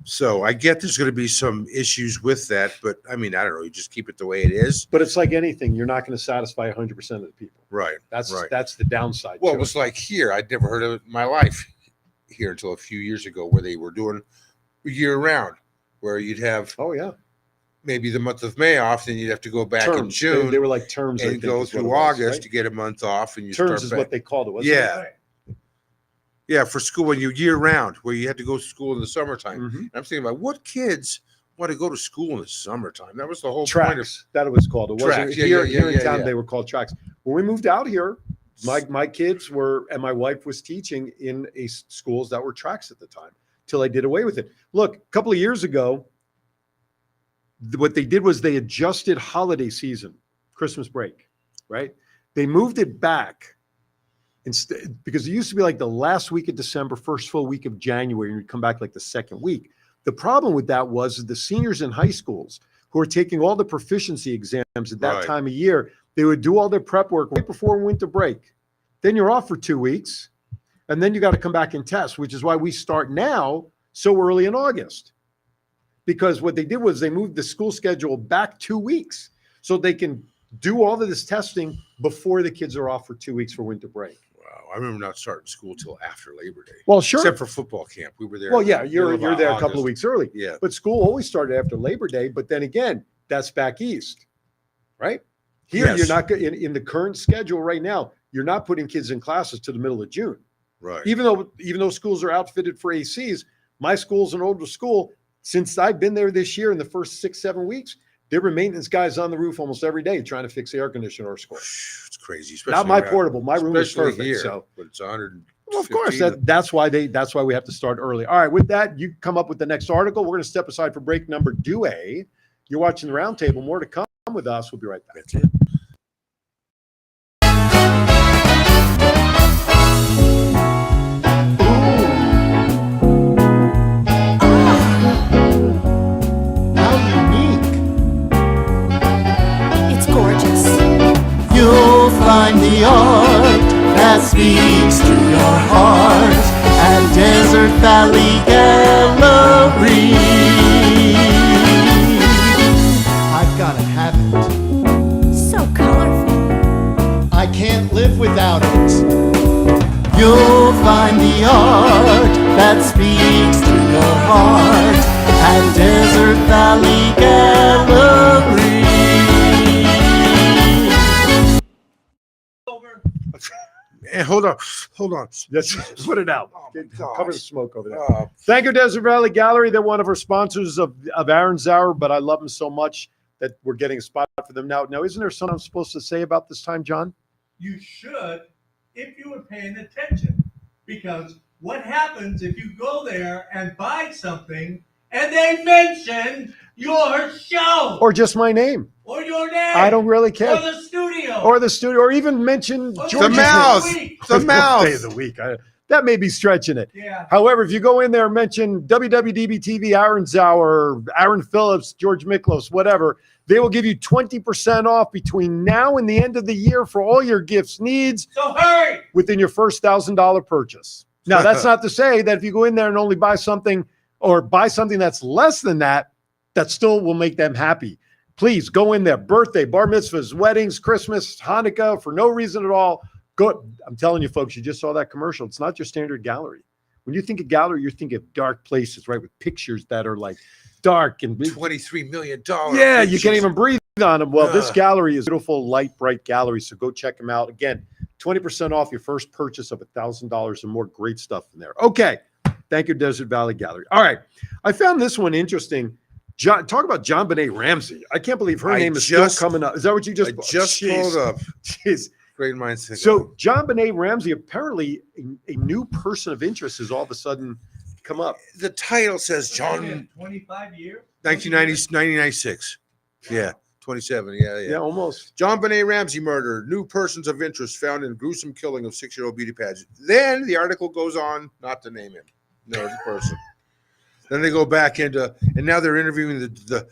So I get there's going to be some issues with that, but I mean, I don't know. You just keep it the way it is. But it's like anything. You're not going to satisfy 100% of the people. Right. That's right. that's the downside. Well, to it was like here. I'd never heard of it in my life here until a few years ago, where they were doing year round, where you'd have Oh, yeah. maybe the month of May off, then you'd have to go back in Terms. June They were like terms. I and think go is what through it was, August right? to get a month off, and you Terms start is back. what they called it, wasn't Yeah. Right. Yeah, for school when you year round, where you had to go to school in the summertime. it? Mhm. And I'm thinking about what kids want to go to school in the summertime. That was the whole point of Tracks. That was called. It wasn't Tracks. Yeah, here. yeah, Here in yeah, town, yeah. they were called tracks. When we moved out here, my kids were, and my wife was teaching in schools that were tracks at the time till I did away with it. Look, a couple of years ago, what they did was they adjusted holiday season, Christmas break, right? They moved it back instead, because it used to be like the last week of December, first full week of January, and you'd come back like the second week. The problem with that was the seniors in high schools who are taking all the proficiency exams at that Right. time of year, they would do all their prep work right before winter break. Then you're off for 2 weeks, and then you got to come back and test, which is why we start now so early in August. Because what they did was they moved the school schedule back 2 weeks so they can do all of this testing before the kids are off for 2 weeks for winter break. wow. I remember not starting school till after Labor Day, Well, sure. except for football camp. We were there. Well, yeah, you're middle of there a couple of August. weeks early. Yeah, But school always started after Labor Day. But then again, that's back east, right? Here, Yes. you're not in the current schedule right now. You're not putting kids in classes to the middle of June, right. even though schools are outfitted for ACs. My school's an older school. Since I've been there this year, in the first 6-7 weeks, there were maintenance guys on the roof almost every day trying to fix the air conditioner or school. It's crazy. Not my around- portable. My room is especially perfect. here, So, but it's 100. well, of course, that's why we have to start early. All right, with that, you come up with the next article. We're going to step aside for break number 2A. You're watching the Roundtable. More to come with us. We'll be right back. That's it. How unique. It's gorgeous. You'll find the art that speaks to your heart at Desert Valley Gallery. I've gotta have it. So colorful. I can't live without it. You'll find the art that speaks to your heart at Desert Valley Gallery. Over. And hold on. Let's put it out. Oh, my Cover the gosh. smoke over there. Oh, Thank you, Desert Valley Gallery. They're one of our sponsors of Aaron's Hour, but I love them so much that we're getting a spot for them now. Now, isn't there something I'm supposed to say about this time, John? You should, if you were paying attention. Because what happens if you go there and buy something and they mention your show or just my name. or your name. I don't really Or care. the studio. Or the studio, or even mention Or George's The mouth. name. The Birthday mouth. of the week. That may be stretching it. Yeah. However, if you go in there and mention WWDBTV, Aaron Zauer, Aaron Phillips, George Miklos, whatever, they will give you 20% off between now and the end of the year for all your gifts needs So hurry. within your first $1,000 purchase. Now, that's not to say that if you go in there and only buy something or buy something that's less than that, that still will make them happy. Please go in there. Birthday, bar mitzvahs, weddings, Christmas, Hanukkah, for no reason at all. Go. I'm telling you, folks, you just saw that commercial. It's not your standard gallery. When you think of gallery, you're thinking of dark places, right? With pictures that are like dark and $23 million. yeah, you can't even breathe on them. Well, this Ugh. gallery is a beautiful, light, bright gallery. So go check them out. Again, 20% off your first purchase of $1,000 and more great stuff in there. Okay. Thank you, Desert Valley Gallery. All right. I found this one interesting. Talk about John Benet Ramsey. I can't believe her I name is just- still coming up. Is that what you just I just Jeez. pulled up. Jeez. Great minds think So alike. John Benet Ramsey, apparently a new person of interest has all of a sudden come up. The title says John 25 years. 1996. Yeah, 27. Yeah. Yeah, almost. John Benet Ramsey murder. New persons of interest found in gruesome killing of 6-year-old beauty pageant. Then the article goes on not to name him. No, the person. Then they go back into, and now they're interviewing the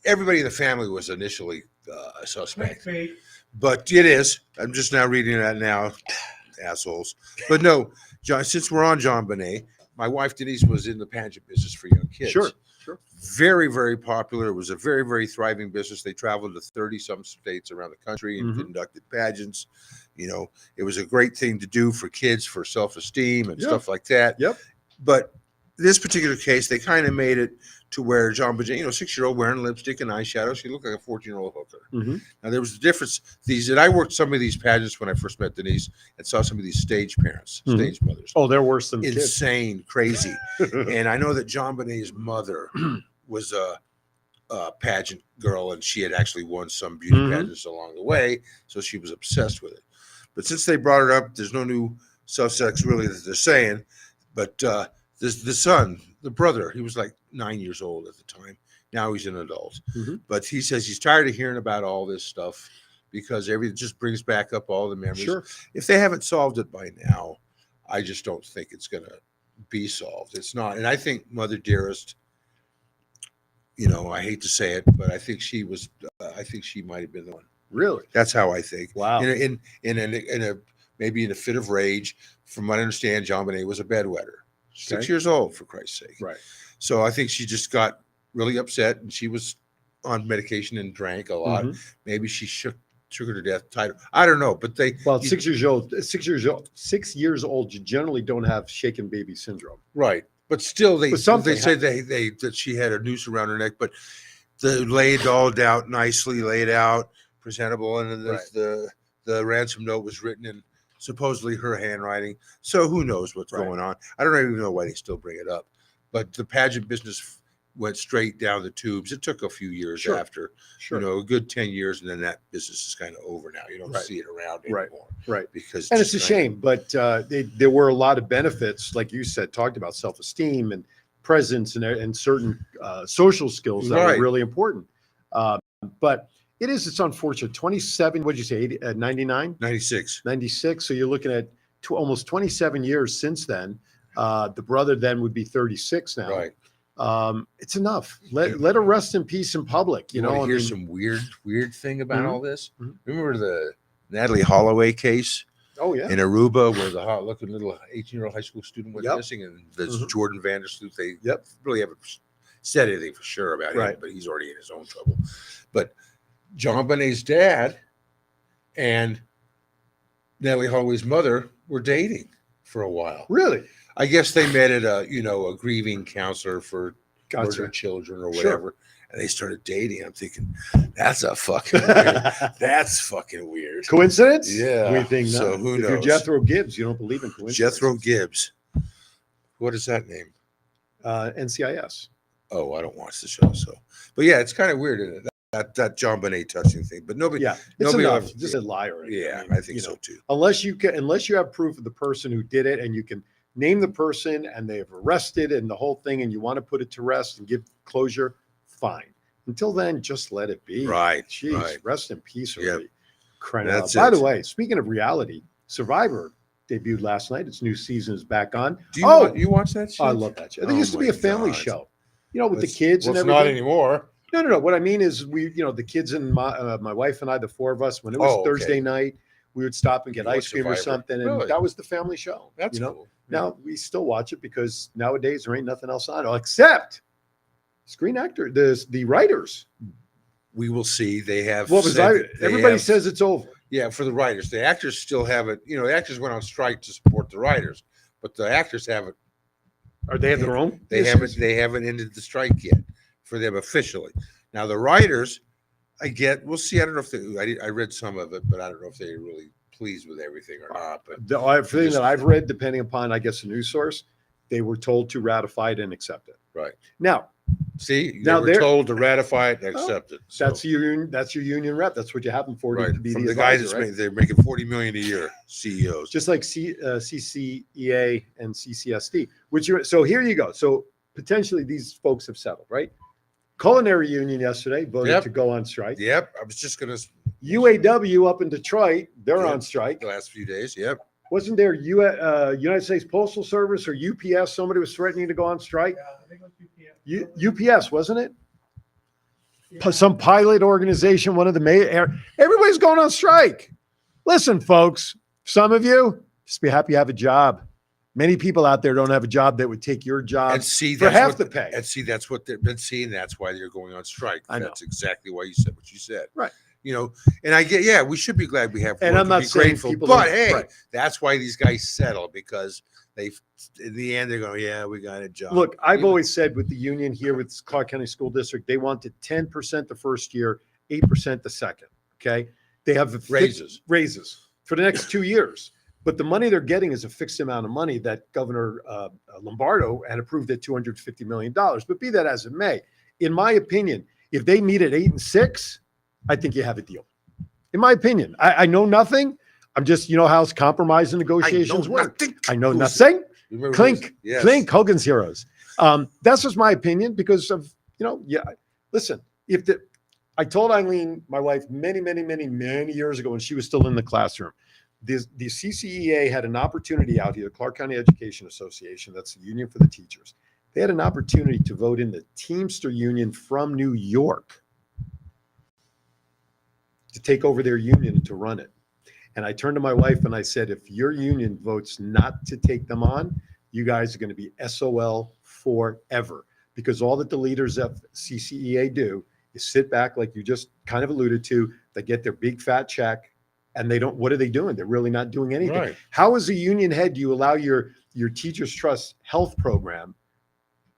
everybody in the family was initially a suspect, Clickbait. but it is. I'm just now reading that now, assholes. But no, John. Since we're on John Benet, my wife Denise was in the pageant business for young kids. Sure. Very, very popular. It was a very, very thriving business. They traveled to 30-some states around the country and Mhm. conducted pageants. You know, it was a great thing to do for kids for self-esteem and Yeah. stuff like that. Yep. But this particular case, they kind of made it to where John Benet, 6-year-old wearing lipstick and eyeshadow, she looked like a 14-year-old hooker. Mhm. Now there was a difference. And I worked some of these pageants when I first met Denise and saw some of these stage parents, Mhm. stage mothers. Oh, they're worse than kids. Insane, crazy. And I know that John Benet's mother was a pageant girl, and she had actually won some beauty Mhm. pageants along the way, so she was obsessed with it. But since they brought it up, there's no new suspects really that they're saying. But the son, the brother, he was like 9 years old at the time. Now he's an adult. Mhm. But he says he's tired of hearing about all this stuff because everything just brings back up all the memories. Sure. If they haven't solved it by now, I just don't think it's going to be solved. It's not. And I think Mother Dearest, I hate to say it, but I think she was. I think she might have been the one. Really? That's how I think. Wow. In a maybe in a fit of rage. From what I understand, John Benet was a bedwetter. 6 Okay. years old, for Christ's sake. Right. So I think she just got really upset, and she was on medication and drank a lot. Mhm. Maybe she shook her to death. Tied her. I don't know, but they. Well, 6 years old. 6 years old. You generally don't have shaken baby syndrome. Right, but still, they But something say they that she had a noose around her neck, but the laid all out nicely, laid out, presentable, and then Right. the ransom note was written in supposedly her handwriting. So who knows what's Right. going on? I don't even know why they still bring it up. But the pageant business went straight down the tubes. It took a few years Sure. after, Sure. a good 10 years, and then that business is kind of over now. You don't Right. see it around Right. anymore. Right. Because And it's a just kinda- shame, but there were a lot of benefits, like you said, talked about self-esteem and presence and certain social skills that Right. are really important. But it's unfortunate. 27, what did you say, 99? 96. 96. So you're looking at almost 27 years since then. The brother then would be 36 now. Right. It's enough. Let her rest in peace in public. You know, want to I hear mean, some weird thing about Mhm. all this? Mhm. Remember the Natalie Holloway case oh yeah. in Aruba, where the hot-looking little 18-year-old high school student went Yep. missing, and there's Mhm. Jordan Vandersloot. They Yep. really haven't said anything for sure about him, Right. but he's already in his own trouble. But John Benet's dad and Natalie Holloway's mother were dating for a while. Really? I guess they met at a grieving counselor for Gotcha. murdered children or Sure. whatever, and they started dating. I'm thinking, that's a fucking weird. That's fucking weird. Coincidence? Yeah. We think So not. who If you're knows? Jethro Gibbs, you don't believe in coincidence. Jethro Gibbs. What is that name? NCIS. Oh, I don't watch the show, so. But yeah, it's kind of weird, isn't it? That John Benet touching thing, but nobody. Yeah, it's nobody enough. ever- Just a liar. Yeah, mean, I think you so know, too. Unless you have proof of the person who did it, and you can name the person and they have arrested and the whole thing, and you want to put it to rest and give closure, fine. Until then, just let it be. Right, Jeez, right. rest in peace. Yep. Already. Crying out That's loud. By it. the way, speaking of reality, Survivor debuted last night. Its new season is back on. Do you, you watch that shit? I love that show. There Oh used to be my a family God. show, you know, with the It's- kids well, and it's everything. not anymore. No. What I mean is, the kids and my wife and I, the four of us, when it was Oh, okay. Thursday night, we would stop and get You ice watch cream or Survivor? something, and Really? that was the family show. That's you know. cool. Now we still watch it because nowadays there ain't nothing else on, except Screen Actor, the writers. We will see. They have. What was said I? that they Everybody have- says it's over. Yeah, for the writers. The actors still haven't. You know, the actors went on strike to support the writers, but the actors haven't. Or they have their own. They issues? haven't ended the strike yet for them officially. Now the writers, we'll see. I don't know if I read some of it, but I don't know if they're really pleased with everything or not. But The everything just- that I've read, depending upon, I guess, the news source, they were told to ratify it and accept it. Right. Now, see, Now they were they're- told to ratify it and accept it. So, that's your union rep. That's what you have them for, right to be from the the guy advisor, that's right? they're making $40 million a year. CEOs. Just like CCEA and CCSD. So here you go. So potentially these folks have settled, right? Culinary Union yesterday voted Yep. to go on strike. Yep. I was just gonna UAW up in Detroit, they're Yep. on strike. the last few days. Yep. Wasn't there United States Postal Service or UPS? Somebody was threatening to go on strike. Yeah, I think it was UPS. UPS, wasn't it? Yeah. Some pilot organization, one of the everybody's going on strike. Listen, folks, some of you just be happy you have a job. Many people out there don't have a job that would take your job And see, for that's half what, the pay. And see, that's what they've been seeing. That's why they're going on strike. I know. That's exactly why you said what you said. Right. You know, and I get, yeah, we should be glad we have. And work I'm not be saying grateful, people but don't- hey, right. that's why these guys settle because in the end, they're going, yeah, we got a job. Look, I've Even- always said with the union here with Clark County School District, they wanted 10% the first year, 8% the second. Okay. They have raises for the next 2 years. But the money they're getting is a fixed amount of money that Governor Lombardo had approved at $250 million. But be that as it may, in my opinion, if they meet at 8 and 6, I think you have a deal. In my opinion, I know nothing. I'm just, how compromise and negotiations work. nothing. I know Who's- nothing. Remember Clink, who's- yes. Clink, Hogan's Heroes. That's just my opinion because of, listen, I told Eileen, my wife, many years ago when she was still in the classroom, the CCEA had an opportunity out here, the Clark County Education Association, that's the union for the teachers. They had an opportunity to vote in the Teamster Union from New York to take over their union and to run it. And I turned to my wife and I said, if your union votes not to take them on, you guys are going to be SOL forever. Because all that the leaders of CCEA do is sit back, like you just kind of alluded to, they get their big fat check and what are they doing? They're really not doing anything. Right. How as a union head do you allow your Teachers Trust health program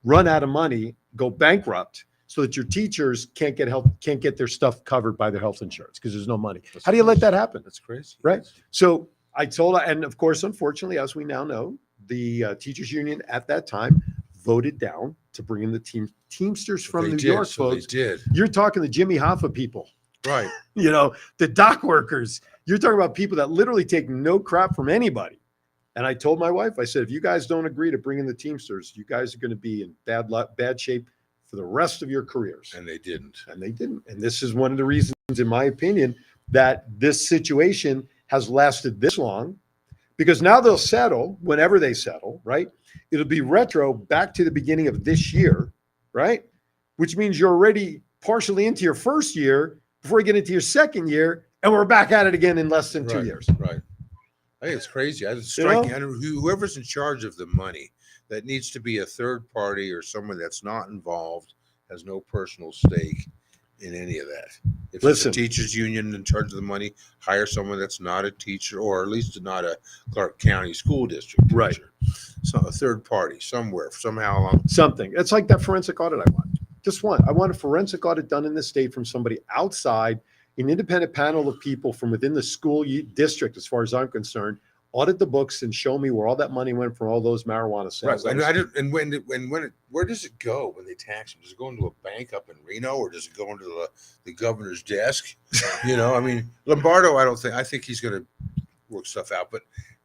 run out of money, go bankrupt, so that your teachers can't get their stuff covered by their health insurance because there's no money? That's How do you let crazy. that happen? That's crazy. Right. So I told her, and of course, unfortunately, as we now know, the teachers union at that time voted down to bring in the Teamsters from They New did, York, so folks. They did. You're talking the Jimmy Hoffa people, Right. the dock workers. You're talking about people that literally take no crap from anybody. And I told my wife, I said, if you guys don't agree to bring in the Teamsters, you guys are going to be in bad shape for the rest of your careers. And they didn't. And they didn't. And this is one of the reasons, in my opinion, that this situation has lasted this long, because now they'll settle whenever they settle, right? It'll be retro back to the beginning of this year, right? Which means you're already partially into your first year before you get into your second year, and we're back at it again in less than 2 Right, years. Right. I think it's crazy. It's You know? striking. I don't, whoever's in charge of the money, that needs to be a third party or someone that's not involved, has no personal stake in any of that. If Listen. it's a teachers union in charge of the money, hire someone that's not a teacher, or at least not a Clark County School District teacher. Right. So a third party somewhere, somehow along. Something. It's like that forensic audit I want. Just one. I want a forensic audit done in the state from somebody outside, an independent panel of people from within the school district, as far as I'm concerned, audit the books and show me where all that money went from all those marijuana Right. sales. And I don't, and where does it go when they tax them? Does it go into a bank up in Reno, or does it go into the governor's desk? I mean, Lombardo, I think he's going to work stuff out. But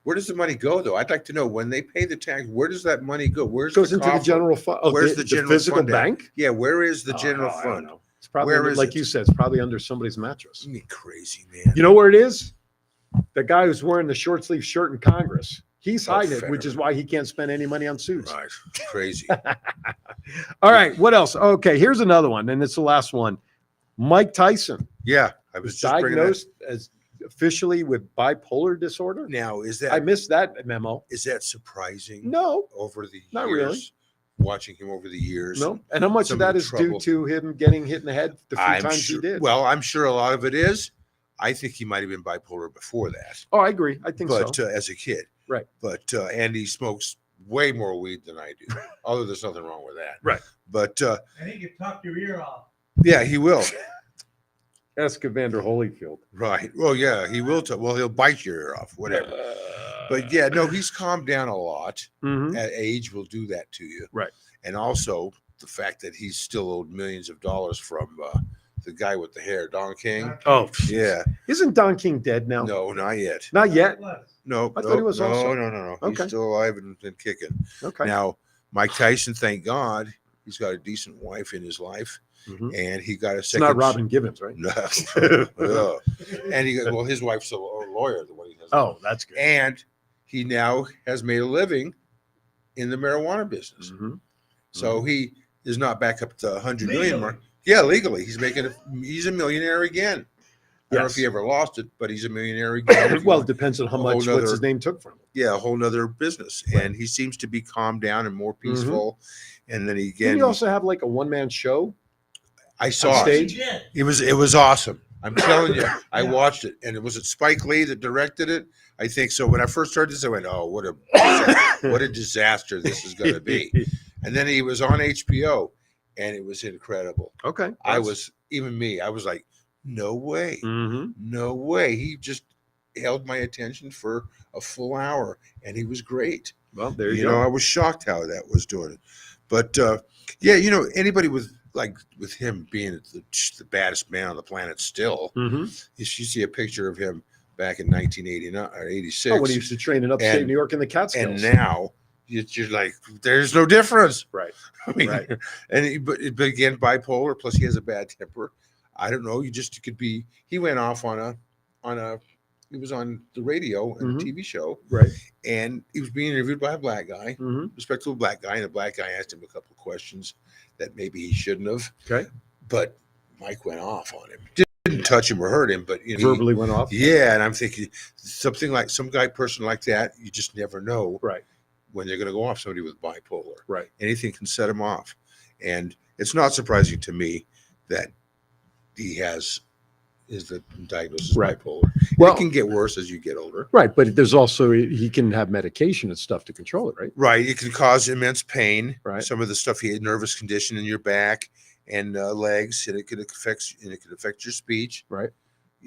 Where does the money go, though? I'd like to know when they pay the tax. Where does that money go? Where's Goes the into the coffer? general fund. Oh, Where's the the general physical fund at? bank? Yeah, where is the Oh, general I don't fund? know. It's probably Where under, is like it? you said, it's probably under somebody's mattress. You crazy man. You know where it is? The guy who's wearing the short sleeve shirt in Congress. He's Oh, hiding it, fair which is enough. why he can't spend any money on suits. Right, crazy. All right, what else? Okay, here's another one, and it's the last one. Mike Tyson Yeah, I was was just bringing that. diagnosed as officially with bipolar disorder. Now, is I that missed that memo. surprising? No, Over the not years, really. watching him over the years. no. And how much Some of of that the is trouble. due to him getting hit in the head the few I'm times sure. he did? Well, I'm sure a lot of it is. I think he might have been bipolar before that, Oh, I agree. I think but so. as a kid, Right. But and he smokes way more weed than I do. Although there's nothing wrong with that. Right. But And he can talk your ear off. yeah, he will. Ask Evander Holyfield. Right. Well, yeah, he will. Well, he'll bite your ear off, whatever. But yeah, no, he's calmed down a lot. Mhm. At age will do that to you. Right. And also the fact that he's still owed millions of dollars from the guy with the hair, Don King. Oh, Yeah. isn't Don King dead now? No, not yet. Not yet. No, I thought he was no, also- no. Okay. He's still alive and kicking. Okay. Now, Mike Tyson, thank God, he's got a decent wife in his life, Mhm. and he got a It's second. not Robin Gibbons, right? No. No. And his wife's a lawyer, the one he has. Oh, that's good. And he now has made a living in the marijuana business. Mhm. So he is not back up to the 100 million mark. Yeah, legally. He's a millionaire again. I don't know if Yes. he ever lost it, but he's a millionaire again. If you Well, it want- depends on how a much whole what's nother- his name took from him. yeah, a whole nother business. And he seems to be calmed down and more peaceful. And then Didn't again, he also have like a one-man show? I on saw stage? it. He did. It was awesome. I'm telling you, I Yeah. watched it, and it was Spike Lee that directed it. I think so. When I first started this, I went, "Oh, what a disaster this is going to be." And then he was on HBO, and it was incredible. Okay. I was like, "No way, Mm-hmm. no way." He just held my attention for a full hour, and he was great. Well, there You you know, go. I was shocked how that was doing it. But yeah, anybody with him being the baddest man on the planet still, Mm-hmm. you see a picture of him back in 1989 or 86. Oh, when he used to train in upstate And- New York in the Catskills. and now you're like, there's no difference. Right. I mean, Right. but again, bipolar, plus he has a bad temper. I don't know. You could be, he went off he was on the radio and Mhm. a TV show, Right. and he was being interviewed by a black guy, Mm-hmm. respectable black guy, and the black guy asked him a couple of questions that maybe he shouldn't have. Okay. But Mike went off on him. Didn't touch him or hurt him, but he- Verbally went off. yeah, and I'm thinking something like person like that, you just never know Right. when they're going to go off somebody with bipolar. Right. Anything can set him off. And it's not surprising to me that he is the diagnosis of Right. bipolar. Well- It can get worse as you get older. Right. But there's also, he can have medication and stuff to control it, right? Right. It can cause immense pain. Right. Some of the stuff he had nervous condition in your back and legs, and it can affect your speech. Right.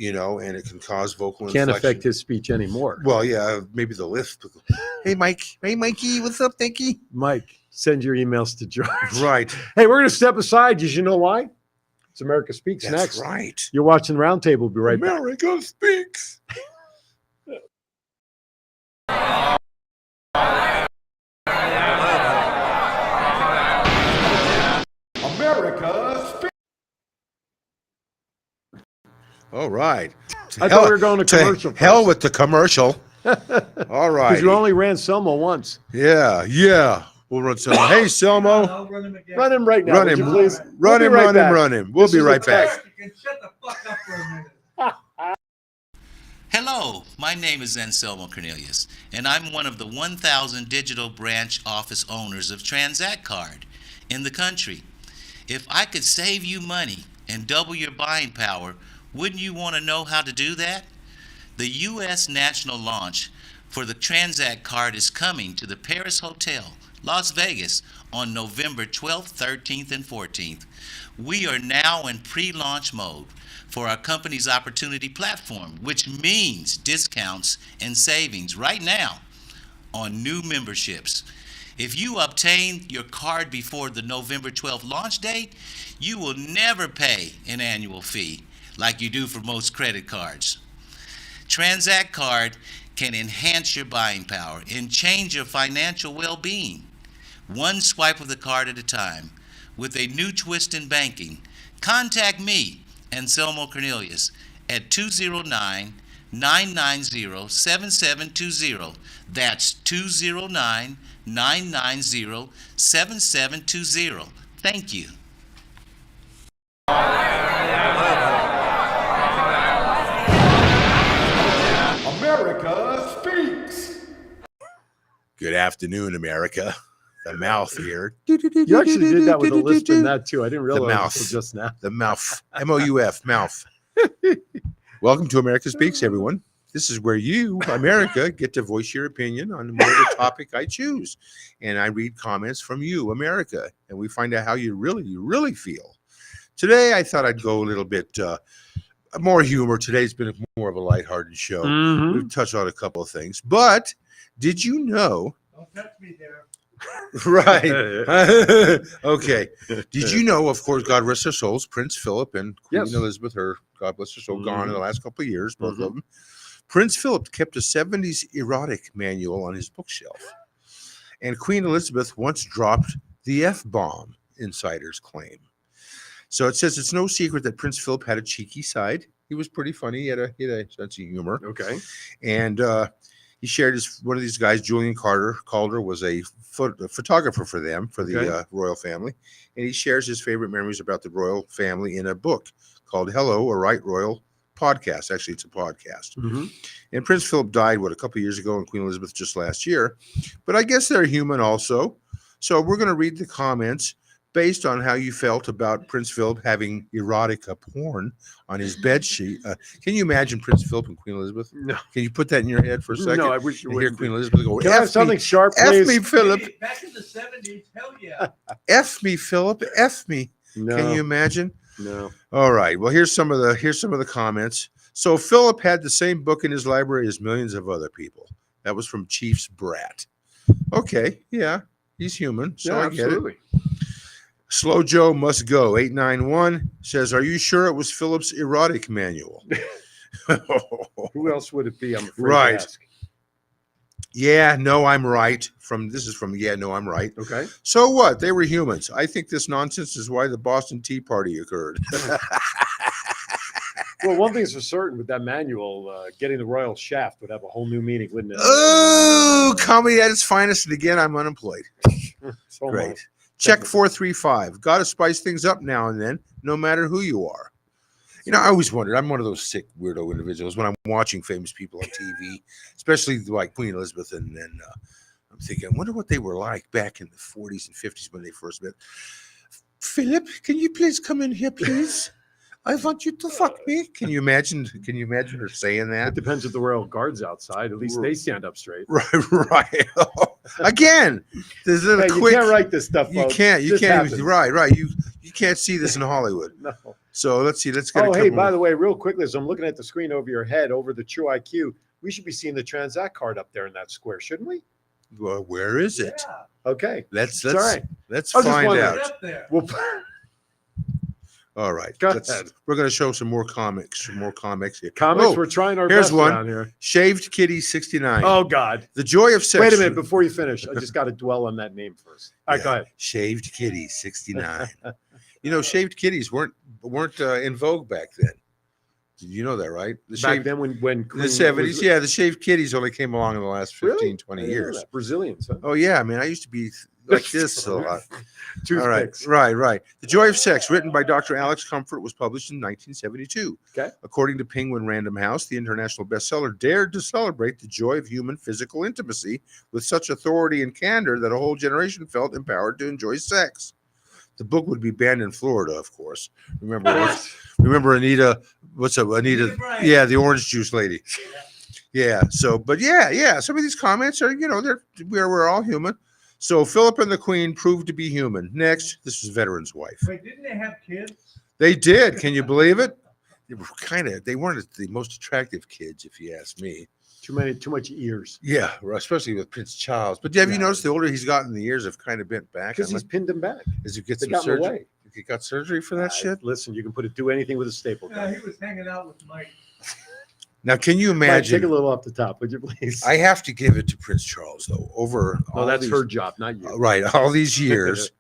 And it can cause vocal Can't inflection. affect his speech anymore. Well, yeah, maybe the lift. Hey, Mike. Hey, Mikey. What's up, Dickie? Mike, send your emails to George. Right. Hey, we're going to step aside because you know why? It's America Speaks That's next. right. You're watching Roundtable. We'll be right back. America speaks. America Speaks. All right. I thought we were going to commercial. Hell with the commercial. All right. Because you only ran Selma once. Yeah. We'll run Selma. Hey, Selmo. I'll run him again. Run him right now. Run would him. you please? Run We'll be him, right run back. him, run him. We'll This be is right a back. test. You can shut the fuck up for a minute. Hello, my name is Anselmo Cornelius, and I'm one of the 1,000 digital branch office owners of Transact Card in the country. If I could save you money and double your buying power, wouldn't you want to know how to do that? The U.S. national launch for the Transact Card is coming to the Paris Hotel, Las Vegas, on November 12th, 13th, and 14th. We are now in pre-launch mode for our company's opportunity platform, which means discounts and savings right now on new memberships. If you obtain your card before the November 12th launch date, you will never pay an annual fee like you do for most credit cards. Transact Card can enhance your buying power and change your financial well-being. One swipe of the card at a time. With a new twist in banking, contact me, Anselmo Cornelius, at 209-990-7720. That's 209-990-7720. Thank you. America speaks. Good afternoon, America. The mouth here. You actually did that with a lisp in that too. I didn't realize mouth. until just now. The mouth. M-O-U-F, mouth. Welcome to America Speaks, everyone. This is where you, America, get to voice your opinion on whatever topic I choose. And I read comments from you, America, and we find out how you really feel. Today, I thought I'd go a little bit more humor. Today's been more of a lighthearted show. Mhm. We've touched on a couple of things. But did you know... Don't touch me there. Right. Okay. Did you know, of course, God rest their souls, Prince Philip and Queen Yes. Elizabeth, her, God bless her soul, gone in the last couple of years, both Mhm. of them. Prince Philip kept a 70s erotic manual on his bookshelf. And Queen Elizabeth once dropped the F-bomb, insiders claim. So it says it's no secret that Prince Philip had a cheeky side. He was pretty funny. He had a sense of humor. Okay. And he shared one of these guys, Julian Calder, was a photographer for them, for the Okay. royal family. And he shares his favorite memories about the royal family in a book called Hello, a Right Royal Podcast. Actually, it's a podcast. Mm-hmm. And Prince Philip died, a couple of years ago, and Queen Elizabeth just last year. But I guess they're human also. So we're going to read the comments based on how you felt about Prince Philip having erotica porn on his bed sheet. Can you imagine Prince Philip and Queen Elizabeth? No. Can you put that in your head for a second? No, I wish you And hear would. Queen Elizabeth go, Can I have something sharp, F please? me, Philip. Hey, back in the 70s, hell yeah. F me, Philip. F me. No. Can you imagine? No. All right. Well, here's some of the comments. So Philip had the same book in his library as millions of other people. That was from Chief's Brat. Okay. Yeah. He's human. So Yeah, I get it. absolutely. Slow Joe Must Go 891 says, "Are you sure it was Philip's erotic manual?" Who else would it be? I'm afraid Right. to ask. Yeah, no, I'm right. This is from Yeah, no, I'm right. Okay. So what? They were humans. I think this nonsense is why the Boston Tea Party occurred. Well, one thing's for certain with that manual, getting the royal shaft would have a whole new meaning, wouldn't it? Oh, comedy at its finest. And again, I'm unemployed. So Great. much. Check 435. Got to spice things up now and then, no matter who you are. You know, I always wondered. I'm one of those sick, weirdo individuals when I'm watching famous people on TV, especially like Queen Elizabeth. And then I'm thinking, I wonder what they were like back in the 40s and 50s when they first met. Philip, can you please come in here, please? I want you to fuck me. Can you imagine? Can you imagine her saying It that? depends if the royal guard's outside. At least they stand up straight. Right, right. Again, there's a Hey, quick. you can't write this stuff. You folks. can't. You This can't. happens. Right. You can't see this in Hollywood. No. So let's see. Let's get. Oh, a hey, couple by more. the way, real quickly, as I'm looking at the screen over your head, over the True IQ, we should be seeing the Transact card up there in that square, shouldn't we? Well, where is it? Yeah. Okay. Let's It's all right. let's I was just find wondering. Get out. up there. Well, All right. Go let's- ahead. We're going to show some more comics. here. comics, Oh, we're trying our here's best one. around here. Shaved Kitty 69. Oh, God. The joy of sex. Wait a minute before you finish. I just got to dwell on that name first. All right, go ahead. Shaved Kitty 69. You know, shaved kitties weren't in vogue back then. Did you know that, right? The Back shaved, then when in Queen the 70s, was- yeah, the shaved kitties only came along in the last 15, Really? 20 I didn't know years. that. Brazilians, huh? Oh, yeah, man. I used to be like this a lot. All right, Toothpicks. right. The Joy of Sex, written by Dr. Alex Comfort, was published in 1972. Okay. According to Penguin Random House, the international bestseller dared to celebrate the joy of human physical intimacy with such authority and candor that a whole generation felt empowered to enjoy sex. The book would be banned in Florida, of course. Remember Anita? What's up, Anita? Anita Bryant. Yeah, the orange juice lady. Yeah. So, but yeah. Some of these comments are, we're all human. So Philip and the Queen proved to be human. Next, this is Veteran's wife. Wait, didn't they have kids? They did. Can you believe it? They weren't the most attractive kids, if you ask me. Too much ears. Yeah, especially with Prince Charles. But have you Yeah. noticed the older he's gotten, the years have kind of bent back? Because he's pinned them back. Does he get They some got in the surgery? way. He got surgery for that shit? Listen, you can do anything with a staple Yeah, gun. he was hanging out with Mike. Now, can you Mike, imagine? take a little off the top, would you please? I have to give it to Prince Charles, though. Over No, all that's these, her job, not you. right, all these years,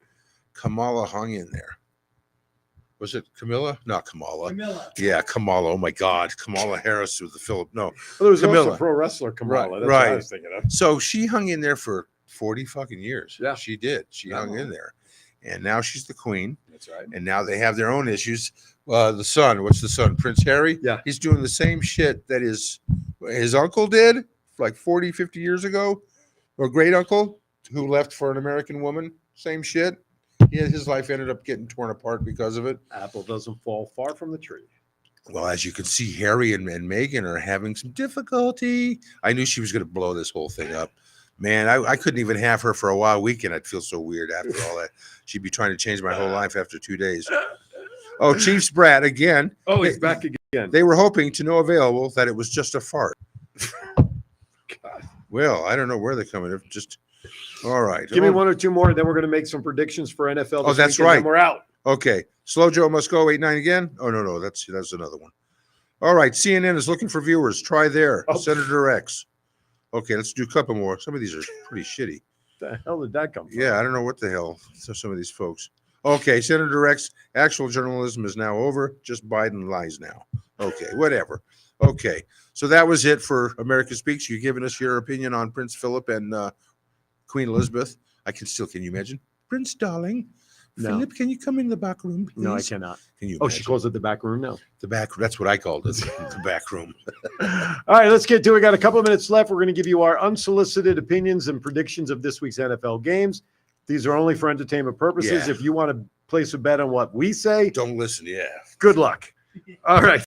Kamala hung in there. Was it Camilla? Not Kamala. Camilla. Yeah, Kamala. Oh my God, Kamala Harris with the Philip. No, Well, there was also Camilla. a pro wrestler, Kamala. Right, That's what I right. was thinking of. so she hung in there for 40 fucking years. Yeah. she did. She hung in there, and now she's the queen. That's right. And now they have their own issues. The son, what's the son? Prince Harry. Yeah. He's doing the same shit that his uncle did like 40, 50 years ago, or great uncle who left for an American woman. Same shit. His life ended up getting torn apart because of it. Apple doesn't fall far from the tree. Well, as you can see, Harry and Meghan are having some difficulty. I knew she was going to blow this whole thing up. Man, I couldn't even have her for a wild weekend. I'd feel so weird after all that. She'd be trying to change my whole life after 2 days. Oh, Chiefs Brat again. Oh, he's back again. They were hoping to no available that it was just a fart. God. Well, I don't know where they're coming. If just all right. Give me one or two more, and then we're going to make some predictions for NFL. Oh, this that's weekend, right. and we're out. Okay. Slow Joe must go 8-9 again. Oh no, that's another one. All right. CNN is looking for viewers. Try there. Oh. Senator X. Okay, let's do a couple more. Some of these are pretty shitty. The hell did that come from? Yeah, I don't know what the hell some of these folks. Okay, Senator X, actual journalism is now over. Just Biden lies now. Okay, whatever. Okay, so that was it for America Speaks. You've given us your opinion on Prince Philip and Queen Elizabeth. Can you imagine? Prince Darling, No. Philip, can you come in the back room, please? No, I cannot. Can you Oh, imagine? she calls it the back room now. The back, that's what I called it, the back room. All right, let's get to it. We got a couple of minutes left. We're going to give you our unsolicited opinions and predictions of this week's NFL games. These are only for entertainment purposes. Yeah. If you want to place a bet on what we say, Don't listen, yeah. good luck. All right.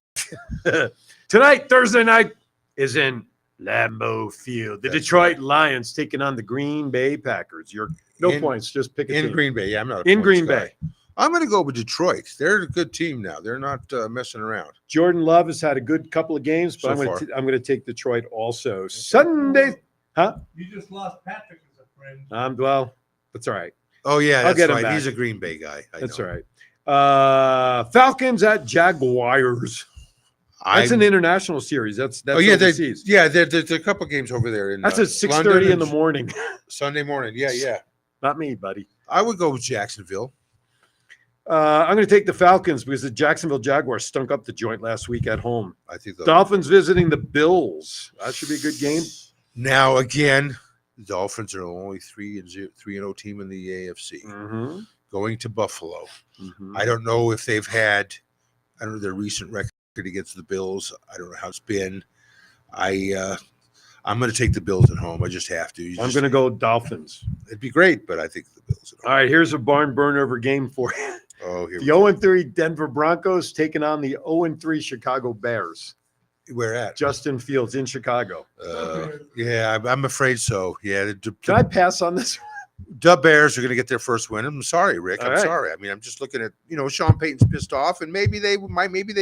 Tonight, Thursday night, is in Lambeau Field. The That's Detroit Lions taking on the Green Bay Packers. No In- points, just pick a In team. Green Bay, yeah, I'm not a In points Green guy. Bay. I'm going to go with Detroit. They're a good team now. They're not messing around. Jordan Love has had a good couple of games, but So I'm going to take Detroit also. Sunday, huh? You just lost Patrick as a friend. Well, that's all right. Oh yeah, I'll that's get him right. back. He's a Green Bay guy. That's all right. Falcons at Jaguars. That's an international series. That's overseas. There's a couple games over there. That's at 6:30 in the morning. Sunday morning. Yeah. Not me, buddy. I would go with Jacksonville. I'm going to take the Falcons because the Jacksonville Jaguars stunk up the joint last week at home. I think the Dolphins visiting the Bills. That should be a good game. Now again, the Dolphins are only 3-0 team in the AFC. Mm-hmm. Going to Buffalo. Mm-hmm. I don't know if they've had. I don't know their recent record against the Bills. I don't know how it's been. I'm going to take the Bills at home. I just have to. I'm going to go Dolphins. It'd be great, but I think the Bills at home. All right, here's a barn burner game for you. Oh, here The 0-3 Denver Broncos taking on the 0-3 Chicago Bears. we're at. Justin Fields in Chicago. Yeah, I'm afraid so. Yeah, Can I pass on this? the Bears are going to get their first win. I'm sorry, Rick. All I'm right. sorry. I mean, I'm just looking at, Sean Payton's pissed off, and maybe they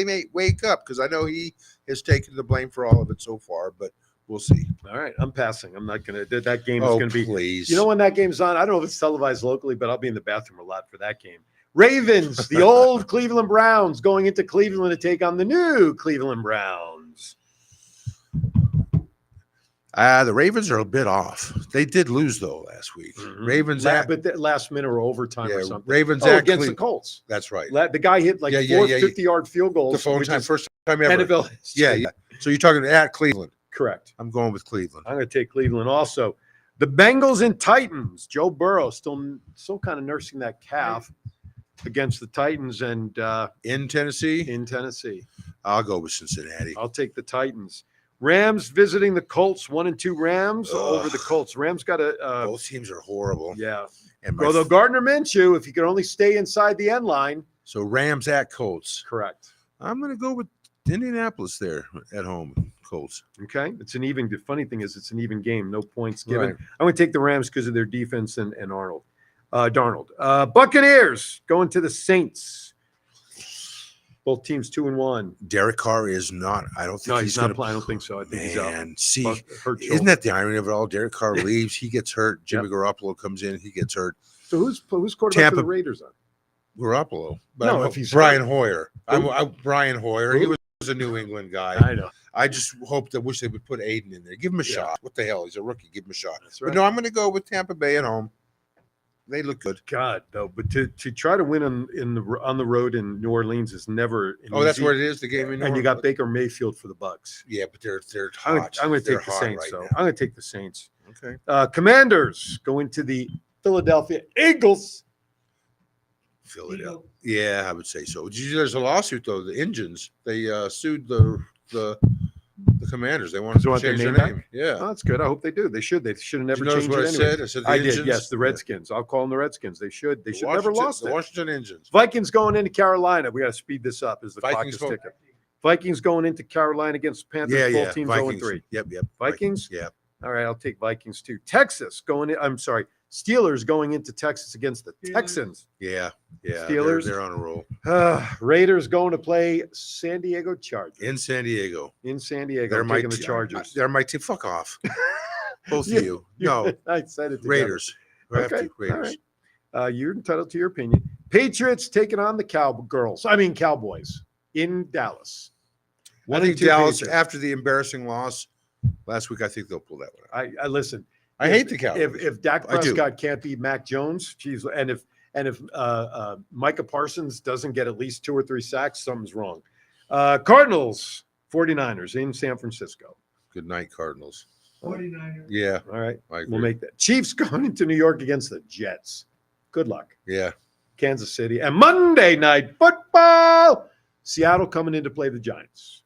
may wake up because I know he has taken the blame for all of it so far, but we'll see. All right, I'm passing. I'm not going to. That game is Oh, going to be. please. You know when that game's on? I don't know if it's televised locally, but I'll be in the bathroom a lot for that game. Ravens, the old Cleveland Browns, going into Cleveland to take on the new Cleveland Browns. The Ravens are a bit off. They did lose though last week. Ravens at but the last minute or overtime or something. Ravens Oh, at against the Cleveland. Colts. That's right. The guy hit like Yeah, four yeah. 50-yard field goals. The phone which time, is first time ever. NFL history. Yeah. So you're talking at Cleveland. Correct. I'm going with Cleveland. I'm going to take Cleveland also. The Bengals and Titans. Joe Burrow still kind of nursing that calf against the Titans and In Tennessee, in Tennessee. I'll go with Cincinnati. I'll take the Titans. Rams visiting the Colts. 1-2 Rams over the Colts. Rams got a Both teams are horrible. yeah. And my Although Gardner Minshew, if he could only stay inside the end line, so Rams at Colts. correct. I'm going to go with Indianapolis there at home. Colts. Okay, it's an even. The funny thing is, it's an even game. No points given. Right. I'm going to take the Rams because of their defense and Arnold, Darnold. Buccaneers going to the Saints. Both teams 2-1. Derek Carr is not. I don't think No, he's he's not gonna, playing. I don't think so. I think he's out. Man, see, Hurt isn't shoulder. that the irony of it all? Derek Carr leaves, he gets hurt. Jimmy Garoppolo comes in, he gets hurt. So who's quarterback Tampa- for the Raiders on? Garoppolo. No, if he's Brian hurt. Hoyer. Who? I'm Brian Hoyer. He Who? was a New England guy. I know. I just wish they would put Aiden in there. Give him a Yeah. shot. What the hell? He's a rookie. Give him a shot. That's But right. no, I'm going to go with Tampa Bay at home. They look good. God, though, but to try to win on the road in New Orleans is never. Oh, that's easy. where it is. The game in And you got Baker Mayfield for the Bucks. Yeah, but they're I'm hot. going to They're take the hot Saints. right So now. I'm going to take the Saints. Okay. Commanders going to the Philadelphia Eagles. Philadelphia. Yeah, I would say so. There's a lawsuit though. The Indians they sued the Commanders. They wanted They to want their change their name name. Yeah. Oh, that's good. I hope they do. They should. They should have Did never you notice changed what it I anyway. said? I said the I did. Indians. Yes, the Redskins. I'll call them the Redskins. They should. They The should never lost The it. Washington Indians. Vikings going into Carolina. We got to speed this up as the clock Vikings is go- ticking. Vikings going into Carolina against Panthers. Yeah, Both yeah. teams Vikings. 0-3. Yep. Vikings? Yeah. All right, I'll take Vikings too. Texas going in. I'm sorry. Steelers going into Texas against the Steelers. Texans. Yeah. Yeah. Steelers. They're on a roll Raiders going to play San Diego Chargers in San Diego. in San Diego. They're I'm my taking the te- Chargers. They're my team. Fuck off. Both You- of you. No. I said it. together. Raiders. I have Okay, to. Raiders. all right. You're entitled to your opinion. Patriots taking on the Cowboys in Dallas. I think 1-2 Dallas, Patriots. after the embarrassing loss last week, I think they'll pull that one out. I listen. I hate the Cowboys. If Dak I do. Prescott can't beat Mac Jones, geez, and if Micah Parsons doesn't get at least 2 or 3 sacks, something's wrong. Cardinals, 49ers in San Francisco. Good night, Cardinals. 49ers. Yeah, All right, I agree. we'll make that. Chiefs going into New York against the Jets. Good luck. Yeah. Kansas City. And Monday Night Football, Seattle coming in to play the Giants.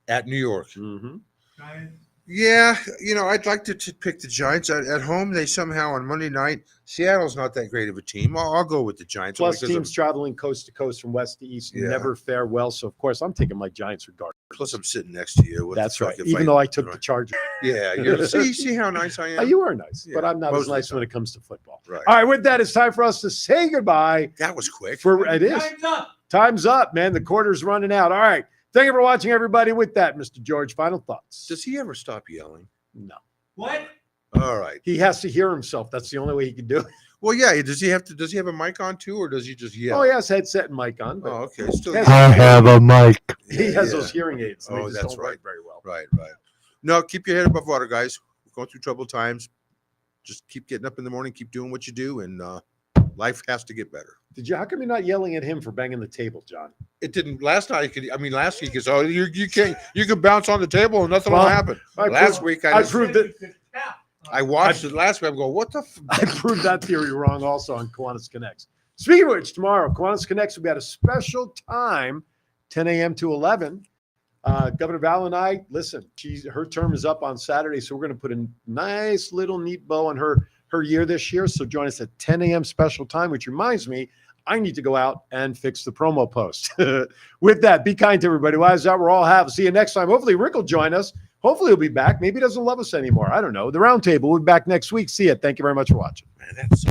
At New York. Mm-hmm. Giants. Yeah, I'd like to pick the Giants at home. They somehow on Monday night. Seattle's not that great of a team. I'll go with the Giants. only Plus, 'cause teams traveling coast to coast from west to east Yeah. never fare well. So, of course, I'm taking my Giants regardless. plus I'm sitting next to you. What the That's fuck right. if Even though I took the Chargers. Yeah, you see how nice I am. You are nice, but Yeah, I'm not most as of the nice when time. it comes to football. Right. All right, with that, it's time for us to say goodbye. That was quick. It is. Time's up. Time's up, man. The quarter's running out. All right. Thank you for watching, everybody. With that, Mr. George, final thoughts. Does he ever stop yelling? No. What? All right. He has to hear himself. That's the only way he can do it. Well, yeah. Does he have a mic on too, or does he just yell? Oh, he has headset and mic on, but Oh, okay. Still. Yes. have a mic. he has Yeah. those hearing aids. and they Oh, just that's don't work right. very well. Right. No, keep your head above water, guys. We're going through troubled times. Just keep getting up in the morning, keep doing what you do, and life has to get better. How come you're not yelling at him for banging the table, John? It didn't last night. Last week is you can bounce on the table and nothing will Well, happen. I Last proved- week I proved it. I watched it last week. I'm going, what the? I proved that theory wrong also on Kiwanis Connects. Speaking of which, tomorrow, Kiwanis Connects, we got a special time, 10 a.m. to 11. Governor Val and I, listen, her term is up on Saturday, so we're going to put a nice little neat bow on her year this year. So join us at 10 a.m. special time, which reminds me, I need to go out and fix the promo post. With that, be kind to everybody. Why is that? We're all have. See you next time. Hopefully, Rick will join us. Hopefully, he'll be back. Maybe he doesn't love us anymore. I don't know. The Roundtable will be back next week. See you. Thank you very much for watching. Man, that's